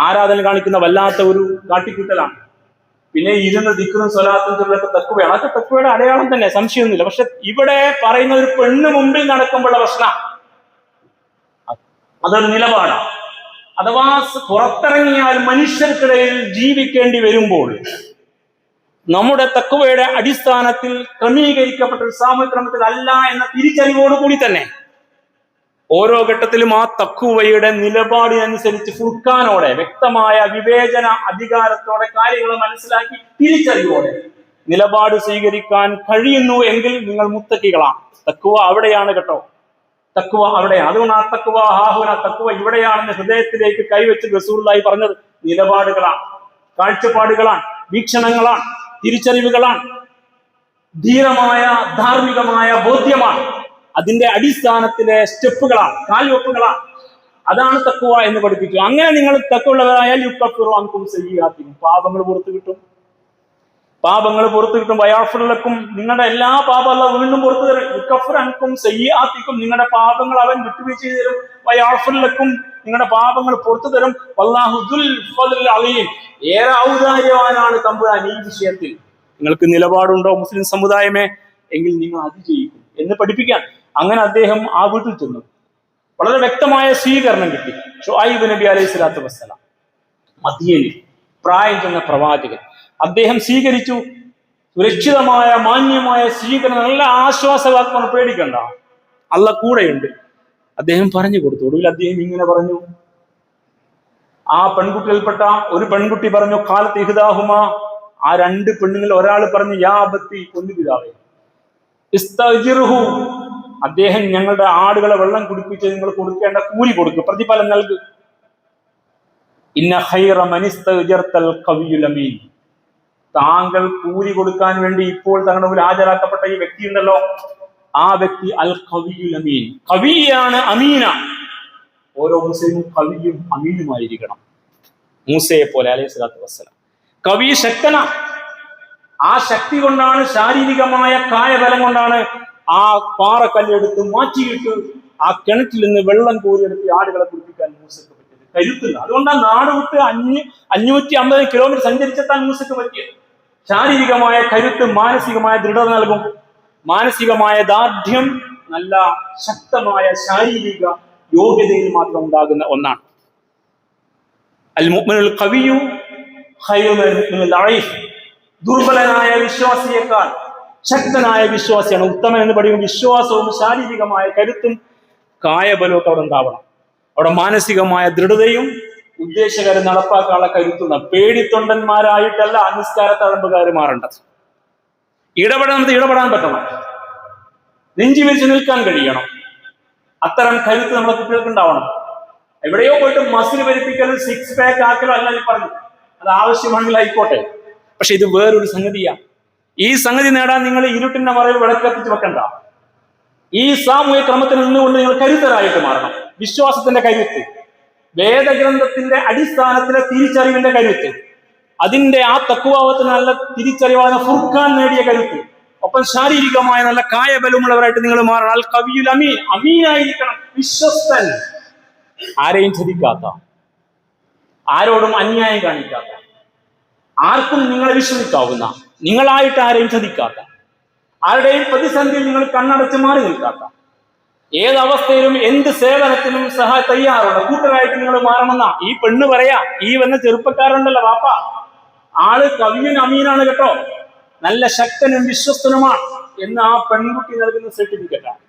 S1: ആരാധന കാണിക്കുന്ന വല്ലാത്ത ഒരു കാട്ടിക്കൂട്ടലാണ്. പിന്നെ ഇരുന്ന് ദിക്റും സ്വലാത്തും ചൊല്ലൊക്കെ തഖ്വയാണ്. അതൊക്കെ തഖ്വയുടെ അടയാളം തന്നെ, സംശയമൊന്നുമില്ല. പക്ഷെ ഇവിടെ പറയുന്ന ഒരു പെണ്ണ് മുമ്പിൽ നടക്കുമ്പോഴുള്ള പ്രശ്നം, അതൊരു നിലപാടാണ്. അഥവാ പുറത്തിറങ്ങിയാൽ മനുഷ്യർക്കിടയിൽ ജീവിക്കേണ്ടി വരുമ്പോൾ നമ്മുടെ തഖ്വയുടെ അടിസ്ഥാനത്തിൽ ക്രമീകരിക്കപ്പെട്ട ഒരു സാമൂഹിക ക്രമത്തിൽ അല്ല എന്ന തിരിച്ചറിവോടുകൂടി തന്നെ ഓരോ ഘട്ടത്തിലും ആ തഖ്വയുടെ നിലപാടിനനുസരിച്ച് ഫുർഖാനോടെ, വ്യക്തമായ വിവേചന അധികാരത്തോടെ കാര്യങ്ങൾ മനസ്സിലാക്കി തിരിച്ചറിവോടെ നിലപാട് സ്വീകരിക്കാൻ കഴിയുന്നു എങ്കിൽ നിങ്ങൾ മുത്തക്കികളാണ്. തഖ്വ അവിടെയാണ് കേട്ടോ, തഖ്വ അവിടെയാണ്. അതുകൊണ്ട് ആ തഖ്വ ഹാഹുന, തഖ്വ ഇവിടെയാണെന്ന് ഹൃദയത്തിലേക്ക് കൈവച്ച് റസൂലുള്ളാഹി പറഞ്ഞത്. നിലപാടുകളാണ്, കാഴ്ചപ്പാടുകളാണ്, വീക്ഷണങ്ങളാണ്, തിരിച്ചറിവുകളാണ്, ധീരമായ ധാർമ്മികമായ ബോധ്യമാണ്. അതിന്റെ അടിസ്ഥാനത്തിലെ സ്റ്റെപ്പുകളാണ്, കാൽവെപ്പുകളാണ്. അതാണ് തഖ്വ എന്ന് പഠിപ്പിച്ചു. അങ്ങനെ നിങ്ങൾ തഖ്വയുള്ളവരായാൽ യുകഫിറു അൻകും സയ്യിആതികും, പാപങ്ങൾ പുറത്തു കിട്ടും, പാപങ്ങൾ പുറത്തു കിട്ടും. വയഗ്ഫിർ ലക്കും, നിങ്ങളുടെ എല്ലാ പാപം അല്ലാഹു വീണ്ടും പുറത്തു തരും. യുകഫിർ അൻകും സയ്യിആതികും, നിങ്ങളുടെ പാപങ്ങൾ അവൻ വിട്ടുവീഴ്ച ചെയ്തു തരും. വയഗ്ഫിർ ലക്കും, നിങ്ങളുടെ പാപങ്ങൾ പുറത്തു തരും. വല്ലാഹു ദുൽ ഫദ്ലിൽ അലീം, ഏറെ ഔദാര്യവാനാണ് തമ്പുരാൻ ഈ വിഷയത്തിൽ. നിങ്ങൾക്ക് നിലപാടുണ്ടോ മുസ്ലിം സമുദായമേ, എങ്കിൽ നിങ്ങൾ അതിജയിക്കും എന്ന് പഠിപ്പിക്കാൻ. അങ്ങനെ അദ്ദേഹം ആ വീട്ടിൽ ചെന്നു. വളരെ വ്യക്തമായ സ്വീകരണം കിട്ടി. ഷുഐബ് നബി അലൈഹി സ്വലാത്തു വസ്സലാം, മദീനയിൽ പ്രായം ചെന്ന പ്രവാചകൻ, അദ്ദേഹം സ്വീകരിച്ചു. സുരക്ഷിതമായ മാന്യമായ സ്വീകരണം, നല്ല ആശ്വാസവാത്മ, പേടിക്കണ്ട, അള്ളാഹ് കൂടെയുണ്ട്. അദ്ദേഹം പറഞ്ഞു കൊടുത്തു. ഒടുവിൽ അദ്ദേഹം ഇങ്ങനെ പറഞ്ഞു, ആ പെൺകുട്ടികൾപ്പെട്ട ഒരു പെൺകുട്ടി പറഞ്ഞു, ഖാലത്ത് ഇഹ്ദാഹുമ, ആ രണ്ട് പെണ്ണുങ്ങൾ ഒരാൾ പറഞ്ഞു, യാ അബത്തി, പൊന്നുപിതാവേ, ഇസ്തഅ്ജിർഹു, അദ്ദേഹം ഞങ്ങളുടെ ആടുകളെ വെള്ളം കുടിപ്പിച്ച് നിങ്ങൾ കൊടുക്കേണ്ട കൂലി കൊടുക്കും, പ്രതിഫലം നൽകും. ഇന്ന ഖൈറ മൻ ഇസ്തഅ്ജർതൽ ഖവിയ്യുൽ അമീൻ, താങ്കൾ കൂലി കൊടുക്കാൻ വേണ്ടി ഇപ്പോൾ തങ്ങളുടെ മുമ്പിൽ ഹാജരാക്കപ്പെട്ട ഈ വ്യക്തി ഉണ്ടല്ലോ, ആ വ്യക്തി അൽ ഖവിയ്യുൽ അമീൻ, ഖവിയാണ്, അമീന. ഓരോ മുസ്ലിമും കവിയും അമീനുമായിരിക്കണം. മൂസയെ പോലെ അലൈഹി സ്വലാത്തു വസ്സലാം കവി ശക്തന. ആ ശക്തി കൊണ്ടാണ്, ശാരീരികമായ കായബലം കൊണ്ടാണ് ആ പാറക്കല്ലെടുത്ത് മാറ്റിയിട്ട് ആ കിണറ്റിൽ നിന്ന് വെള്ളം കോരിയെടുത്ത് ആടുകളെ കുടിപ്പിക്കാൻ മൂസക്ക് പറ്റിയത്. കരുത്തില്ല. അതുകൊണ്ടാണ് നാട് വിട്ട് 550 കിലോമീറ്റർ സഞ്ചരിച്ചെത്താൻ മൂസക്ക് പറ്റിയത്. ശാരീരികമായ കരുത്ത് മാനസികമായ ദൃഢത നൽകും. മാനസികമായ ദാർഢ്യം നല്ല ശക്തമായ ശാരീരിക യോഗ്യതയിൽ മാത്രം ഉണ്ടാകുന്ന ഒന്നാണ്. അൽ മുഅ്മിനുൽ ഖവിയ്യു ഖൈറുൻ മിനൽ ദഈഫ്, ദുർബലനായ വിശ്വാസിയേക്കാൾ ശക്തനായ വിശ്വാസിയാണ് ഉത്തമൻ എന്ന് പഠിക്കും. വിശ്വാസവും ശാരീരികമായ കരുത്തും കായബലവും ഒക്കെ അവിടെ ഉണ്ടാവണം. അവിടെ മാനസികമായ ദൃഢതയും ഉദ്ദേശകരം നടപ്പാക്കാനുള്ള കരുത്തുന്ന പേടിത്തൊണ്ടന്മാരായിട്ടല്ല നിസ്കാര തഴമ്പുകാർ മാറേണ്ടത്. ഇടപെടാൻ പറ്റണം, നെഞ്ചി വിരിച്ച് നിൽക്കാൻ കഴിയണം. അത്തരം കരുത്ത് നമ്മുടെ കുട്ടികൾക്ക് ഉണ്ടാവണം. എവിടെയോ പോയിട്ട് മസിൽ വരിപ്പിക്കലും 6 പാക്ക് ആക്കലോ അല്ല പറഞ്ഞു, അത് ആവശ്യമാണെങ്കിൽ ആയിക്കോട്ടെ. പക്ഷെ ഇത് വേറൊരു സംഗതിയാ. ഈ സംഗതി നേടാൻ നിങ്ങൾ ഇരുട്ടിന്റെ മറയിൽ വിളക്കത്തിച്ച് വെക്കണ്ട. ഈ സാമൂഹിക ക്രമത്തിൽ നിന്നുകൊണ്ട് നിങ്ങൾ കരുത്തരായിട്ട് മാറണം. വിശ്വാസത്തിന്റെ കരുത്ത്, വേദഗ്രന്ഥത്തിന്റെ അടിസ്ഥാനത്തിലെ തിരിച്ചറിവിന്റെ കരുത്ത്, അതിന്റെ ആ തഖ്വാവത്തിന് നല്ല തിരിച്ചറിവാണ് ഫുർഖാൻ നേടിയ കരുത്ത്, ഒപ്പം ശാരീരികമായ നല്ല കായബലമുള്ളവരായിട്ട് നിങ്ങൾ മാറണം. അൽ ഖവിയ്യുൽ അമീൻ, അമീനായിരിക്കണം, വിശ്വസ്തൻ, ആരെയും ചതിക്കാത്ത, ആരോടും അന്യായം കാണിക്കാത്ത, ആർക്കും നിങ്ങളെ വിശ്വസിക്കാവുന്ന, നിങ്ങളായിട്ട് ആരെയും ചതിക്കാത്ത, ആരുടെയും പ്രതിസന്ധിയിൽ നിങ്ങൾ കണ്ണടച്ച് മാറി നിൽക്കാത്ത, ഏതവസ്ഥയിലും എന്ത് സേവനത്തിനും തയ്യാറുള്ള കൂട്ടരായിട്ട് നിങ്ങൾ മാറണമെന്ന ഈ പെണ്ണ് പറയാ. ഈ വന്ന ചെറുപ്പക്കാരുണ്ടല്ലോ വാപ്പ, ആള് കവിയും അമീനാണ് കേട്ടോ, നല്ല ശക്തനും വിശ്വസ്തനുമാണ് എന്ന് ആ പെൺകുട്ടി നൽകുന്ന സർട്ടിഫിക്കറ്റാണ്.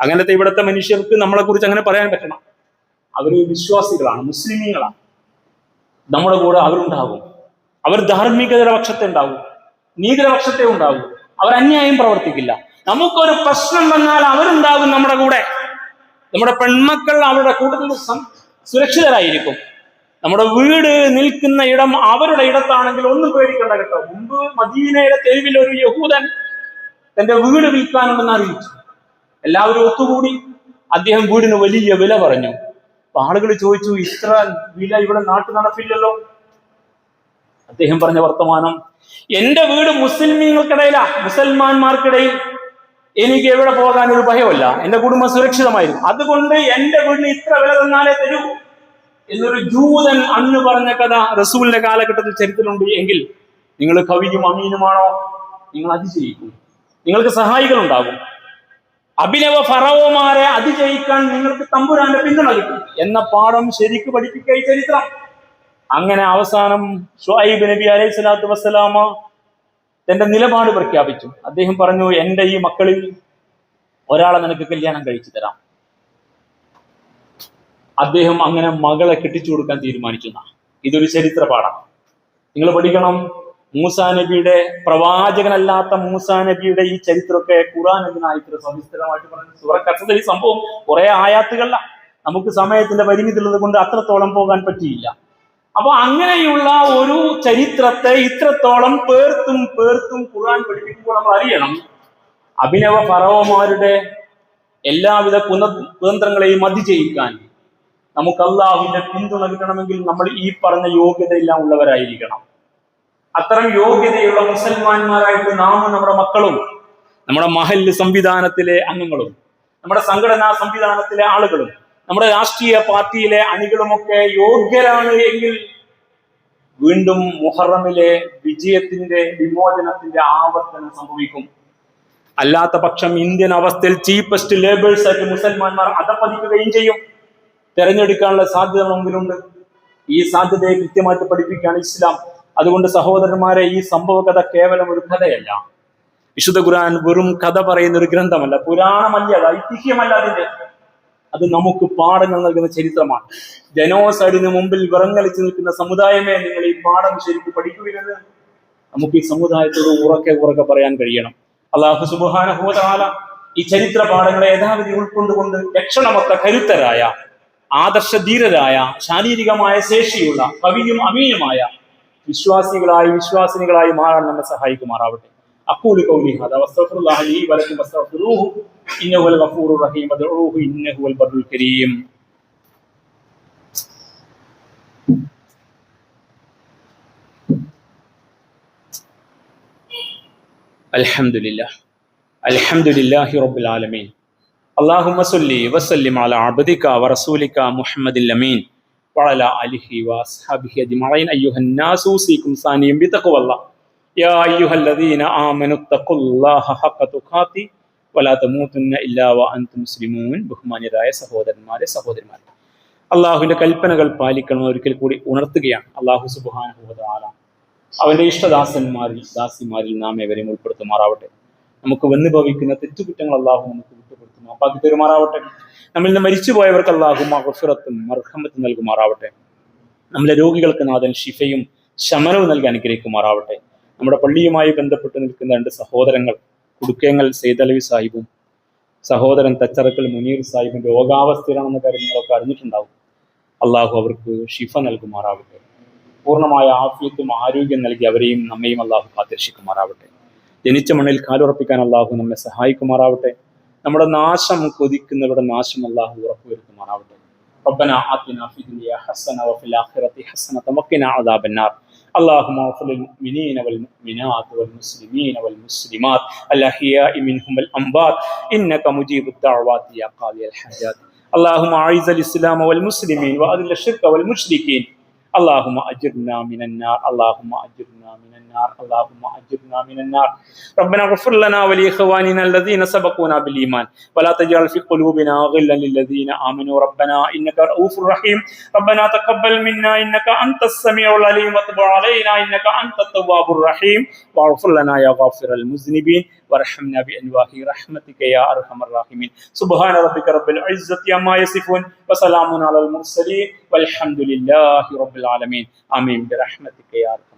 S1: അങ്ങനത്തെ ഇവിടുത്തെ മനുഷ്യർക്ക് നമ്മളെ കുറിച്ച് അങ്ങനെ പറയാൻ പറ്റണം. അവർ വിശ്വാസികളാണ്, മുസ്ലിമീങ്ങളാണ്. നമ്മുടെ കൂടെ അവരുണ്ടാകും. അവർ ധാർമ്മികതയുടെ പക്ഷത്തെ ഉണ്ടാവും, നീതിയുടെ പക്ഷത്തെ ഉണ്ടാവും. അവർ അന്യായം പ്രവർത്തിക്കില്ല. നമുക്കൊരു പ്രശ്നം വന്നാൽ അവരുണ്ടാകും നമ്മുടെ കൂടെ. നമ്മുടെ പെൺമക്കൾ അവരുടെ കൂട്ടത്തിൽ സുരക്ഷിതരായിരിക്കും. നമ്മുടെ വീട് നിൽക്കുന്ന ഇടം അവരുടെ ഇടത്താണെങ്കിൽ ഒന്നും പേടിക്കണ്ട കേട്ടോ. മുമ്പ് മദീനയുടെ തെരുവിൽ ഒരു യഹൂദൻ തന്റെ വീട് വിൽക്കാനുണ്ടെന്ന് അറിയിച്ചു. എല്ലാവരും ഒത്തുകൂടി. അദ്ദേഹം വീടിന് വലിയ വില പറഞ്ഞു. അപ്പൊ ആളുകൾ ചോദിച്ചു, ഇത്ര വില ഇവിടെ നാട്ടു നടപ്പില്ലല്ലോ. അദ്ദേഹം പറഞ്ഞ വർത്തമാനം, എന്റെ വീട് മുസ്ലിമീങ്ങൾക്കിടയിലാ, മുസൽമാന്മാർക്കിടയിൽ. എനിക്ക് എവിടെ പോകാൻ ഒരു ഭയമല്ല, എന്റെ കുടുംബം സുരക്ഷിതമായിരുന്നു. അതുകൊണ്ട് എന്റെ വീടിന് ഇത്ര വില തന്നാലേ തരൂ എന്നൊരു ജൂതൻ അന്ന് പറഞ്ഞ കഥ റസൂലിന്റെ കാലഘട്ടത്തിൽ ചരിത്രമുണ്ട്. എങ്കിൽ നിങ്ങൾ കവിയും അമീനുമാണോ? നിങ്ങൾ അതിജയിക്കും. നിങ്ങൾക്ക് സഹായികൾ ഉണ്ടാകും. അഭിനവ ഫറവോമാരെ അതിജയിക്കാൻ നിങ്ങൾക്ക് തമ്പുരാന്റെ പിന്തുണ കിട്ടും എന്ന പാഠം ശരിക്ക് പഠിപ്പിക്കുക ഈ ചരിത്രം. അങ്ങനെ അവസാനം ശുഐബ് നബി അലൈഹി സ്വലാത്തു വസ്സലാമ തന്റെ നിലപാട് പ്രഖ്യാപിച്ചു. അദ്ദേഹം പറഞ്ഞു, എന്റെ ഈ മക്കളിൽ ഒരാളെ നിനക്ക് കല്യാണം കഴിച്ചു തരാം. അദ്ദേഹം അങ്ങനെ മകളെ കെട്ടിച്ചു കൊടുക്കാൻ തീരുമാനിച്ചു. ഇതൊരു ചരിത്ര പാഠമാണ്. നിങ്ങൾ പഠിക്കണം. മൂസാ നബിയുടെ, പ്രവാചകനല്ലാത്ത മൂസാ നബിയുടെ ഈ ചരിത്രമൊക്കെ ഖുർആൻ എന്തിനായി ഇത്ര സവിസ്തരമായിട്ട് പറഞ്ഞു? സൂറത്ത് ഈ സംഭവം കുറെ ആയാത്തുകളില. നമുക്ക് സമയത്തിന്റെ പരിമിതി ഉള്ളത് കൊണ്ട് അത്രത്തോളം പോകാൻ പറ്റിയില്ല. അപ്പൊ അങ്ങനെയുള്ള ഒരു ചരിത്രത്തെ ഇത്രത്തോളം പേർത്തും ഖുർആൻ പഠിപ്പിക്കുമ്പോൾ നമ്മൾ അറിയണം, അഭിനവ ഫറവോമാരുടെ എല്ലാവിധ കുതന്ത്രങ്ങളെയും അതിജയിക്കാൻ നമുക്ക് അള്ളാഹുവിന്റെ പിന്തുണ കിട്ടണമെങ്കിൽ നമ്മൾ ഈ പറഞ്ഞ യോഗ്യതയെല്ലാം ഉള്ളവരായിരിക്കണം. അത്തരം യോഗ്യതയുള്ള മുസൽമാന്മാരായിട്ട് നാമും നമ്മുടെ മക്കളും നമ്മുടെ മഹല്ല് സംവിധാനത്തിലെ അംഗങ്ങളും നമ്മുടെ സംഘടനാ സംവിധാനത്തിലെ ആളുകളും നമ്മുടെ രാഷ്ട്രീയ പാർട്ടിയിലെ അണികളുമൊക്കെ യോഗ്യരാണ് എങ്കിൽ വീണ്ടും മുഹറമിലെ വിജയത്തിന്റെ, വിമോചനത്തിന്റെ ആവർത്തനം സംഭവിക്കും. അല്ലാത്ത പക്ഷം ഇന്ത്യൻ അവസ്ഥയിൽ ചീപ്പസ്റ്റ് ലേബേഴ്സ് ആയിട്ട് മുസൽമാന്മാർ അധപ്പതിക്കുകയും ചെയ്യും. തെരഞ്ഞെടുക്കാനുള്ള സാധ്യത മുമ്പിലുണ്ട്. ഈ സാധ്യതയെ കൃത്യമായിട്ട് പഠിപ്പിക്കുകയാണ് ഇസ്ലാം. അതുകൊണ്ട് സഹോദരന്മാരെ, ഈ സംഭവ കഥ കേവലം ഒരു കഥയല്ല. വിശുദ്ധ ഖുർആൻ വെറും കഥ പറയുന്ന ഒരു ഗ്രന്ഥമല്ല, പുരാണമല്ല, അത് ഐതിഹ്യമല്ല. അത് നമുക്ക് പാഠങ്ങൾ നൽകുന്ന ചരിത്രമാണ്. ജനോസൈഡിന് മുമ്പിൽ വിറങ്ങലിച്ചു നിൽക്കുന്ന സമുദായമേ, നിങ്ങൾ ഈ പാഠം ശരിക്കും പഠിക്കുകയെന്ന് നമുക്ക് ഈ സമുദായത്തോട് ഉറക്കെ പറയാൻ കഴിയണം. അല്ലാഹു സുബ്ഹാനഹു വ തആല ഈ ചരിത്ര പാഠങ്ങളെ യഥാവിധി ഉൾക്കൊണ്ടുകൊണ്ട് ലക്ഷണമൊത്ത കരുത്തരായ, ആദർശധീരരായ, ശാരീരികമായ ശേഷിയുള്ള, കവിയും അമീനുമായ വിശ്വാസിനികളായി മാറാൻ നമ്മെ സഹായിക്കുമാറാവട്ടെ. അഖൂലു ഖൗലി ഹാദാ വസ്തഗ്ഫിറുല്ലാഹ ലീ വലക്കും വസ്തഗ്ഫിറൂഹു ഇന്നഹു വൽ ഗഫൂറുർ റഹീം വദ്ഉഹു ഇന്നഹു വൽ ബർറുൽ കരീം. അൽഹംദുലില്ലാഹി റബ്ബിൽ ആലമീൻ. അല്ലാഹുമ്മ സ്വല്ലി വസല്ലിം അലാ അബ്ദിക വറസൂലിക മുഹമ്മദിൽ അമീൻ വഅലാ ആലിഹി വഅസ്ഹാബിഹി അജ്മഈൻ. അയ്യുഹന്നാസു ഉസീകും സാനിയം ബിതഖ്വല്ലാഹ് യാ അയ്യുഹല്ലദീന ആമനു തഖുല്ലാഹ ഹഖ തുഖാതി വലാ തമൂതുന്ന ഇല്ലാ വഅൻതും മുസ്ലിമൂൻ. ബഹുമാന്യരായ സഹോദരന്മാരെ, അള്ളാഹുവിന്റെ കൽപ്പനകൾ പാലിക്കണം ഒരിക്കൽ കൂടി ഉണർത്തുകയാണ്. അള്ളാഹു സുബ്ഹാനഹു വ തആല അവന്റെ ദാസിമാരിൽ നാം ഏവരെയും ഉൾപ്പെടുത്തുമാറാവട്ടെ. നമുക്ക് വന്നു ഭവിക്കുന്ന തെറ്റുകുറ്റങ്ങൾ അള്ളാഹു നമുക്ക് വിട്ടുകൊടുത്തു മാപ്പാക്കി തരുമാറാവട്ടെ. നമ്മളിൽ നിന്ന് മരിച്ചുപോയവർക്ക് അള്ളാഹു മഗ്ഫിറത്തും മർഹമത്തും നൽകുമാറാവട്ടെ. നമ്മളെ രോഗികൾക്ക് നാഥൻ ശിഫയും ശമനവും നൽകി അനുഗ്രഹിക്കുമാറാവട്ടെ. നമ്മുടെ പള്ളിയുമായി ബന്ധപ്പെട്ട് നിൽക്കുന്ന രണ്ട് സഹോദരങ്ങൾ, കുടുക്കേങ്ങൽ സെയ്ദലവി സാഹിബും സഹോദരൻ തച്ചറക്കൽ മുനീർ സാഹിബും രോഗാവസ്ഥയിലാണെന്ന കാര്യം നിങ്ങളൊക്കെ അറിഞ്ഞിട്ടുണ്ടാവും. അള്ളാഹു അവർക്ക് ഷിഫ നൽകുമാറാവട്ടെ. പൂർണ്ണമായ ആഫിയത്തും ആരോഗ്യം നൽകി അവരെയും നമ്മയും അള്ളാഹു കാത്തിരക്ഷിക്കുമാറാവട്ടെ. ജനിച്ച മണ്ണിൽ കാലുറപ്പിക്കാൻ അള്ളാഹു നമ്മെ സഹായിക്കുമാറാവട്ടെ. നമ്മുടെ നാശം കൊതിക്കുന്നവരുടെ നാശം അള്ളാഹു ഉറപ്പുവരുത്തുമാറാവട്ടെ. റബ്ബനാ ആതിനാ ഫിദ്ദുനിയ ഹസന വഫിൽ ആഖിറതി ഹസനത വഖിനാ അദാബന്നാർ. اللهم اغفر للمؤمنين والمؤمنات والمسلمين والمسلمات الأحياء منهم والأموات إنك مجيب الدعوات يا قاضي الحاجات. اللهم أعز الإسلام والمسلمين وأذل الشرك والمشركين. اللهم أجرنا من النار، اللهم أجرنا من النار، اللهم أجرنا من النار. ربنا اغفر لنا ولإخواننا الذين سبقونا بالإيمان ولا تجعل في قلوبنا غلا للذين آمنوا ربنا إنك رؤوف رحيم. ربنا تقبل منا إنك أنت السميع العليم وتب علينا إنك أنت التواب الرحيم واغفر لنا يا غافر المذنبين وارحمنا بأنواع رحمتك يا أرحم الراحمين. سبحان ربك رب العزة عما يصفون وسلام على المرسلين والحمد لله رب العالمين. آمين برحمتك يا أرحم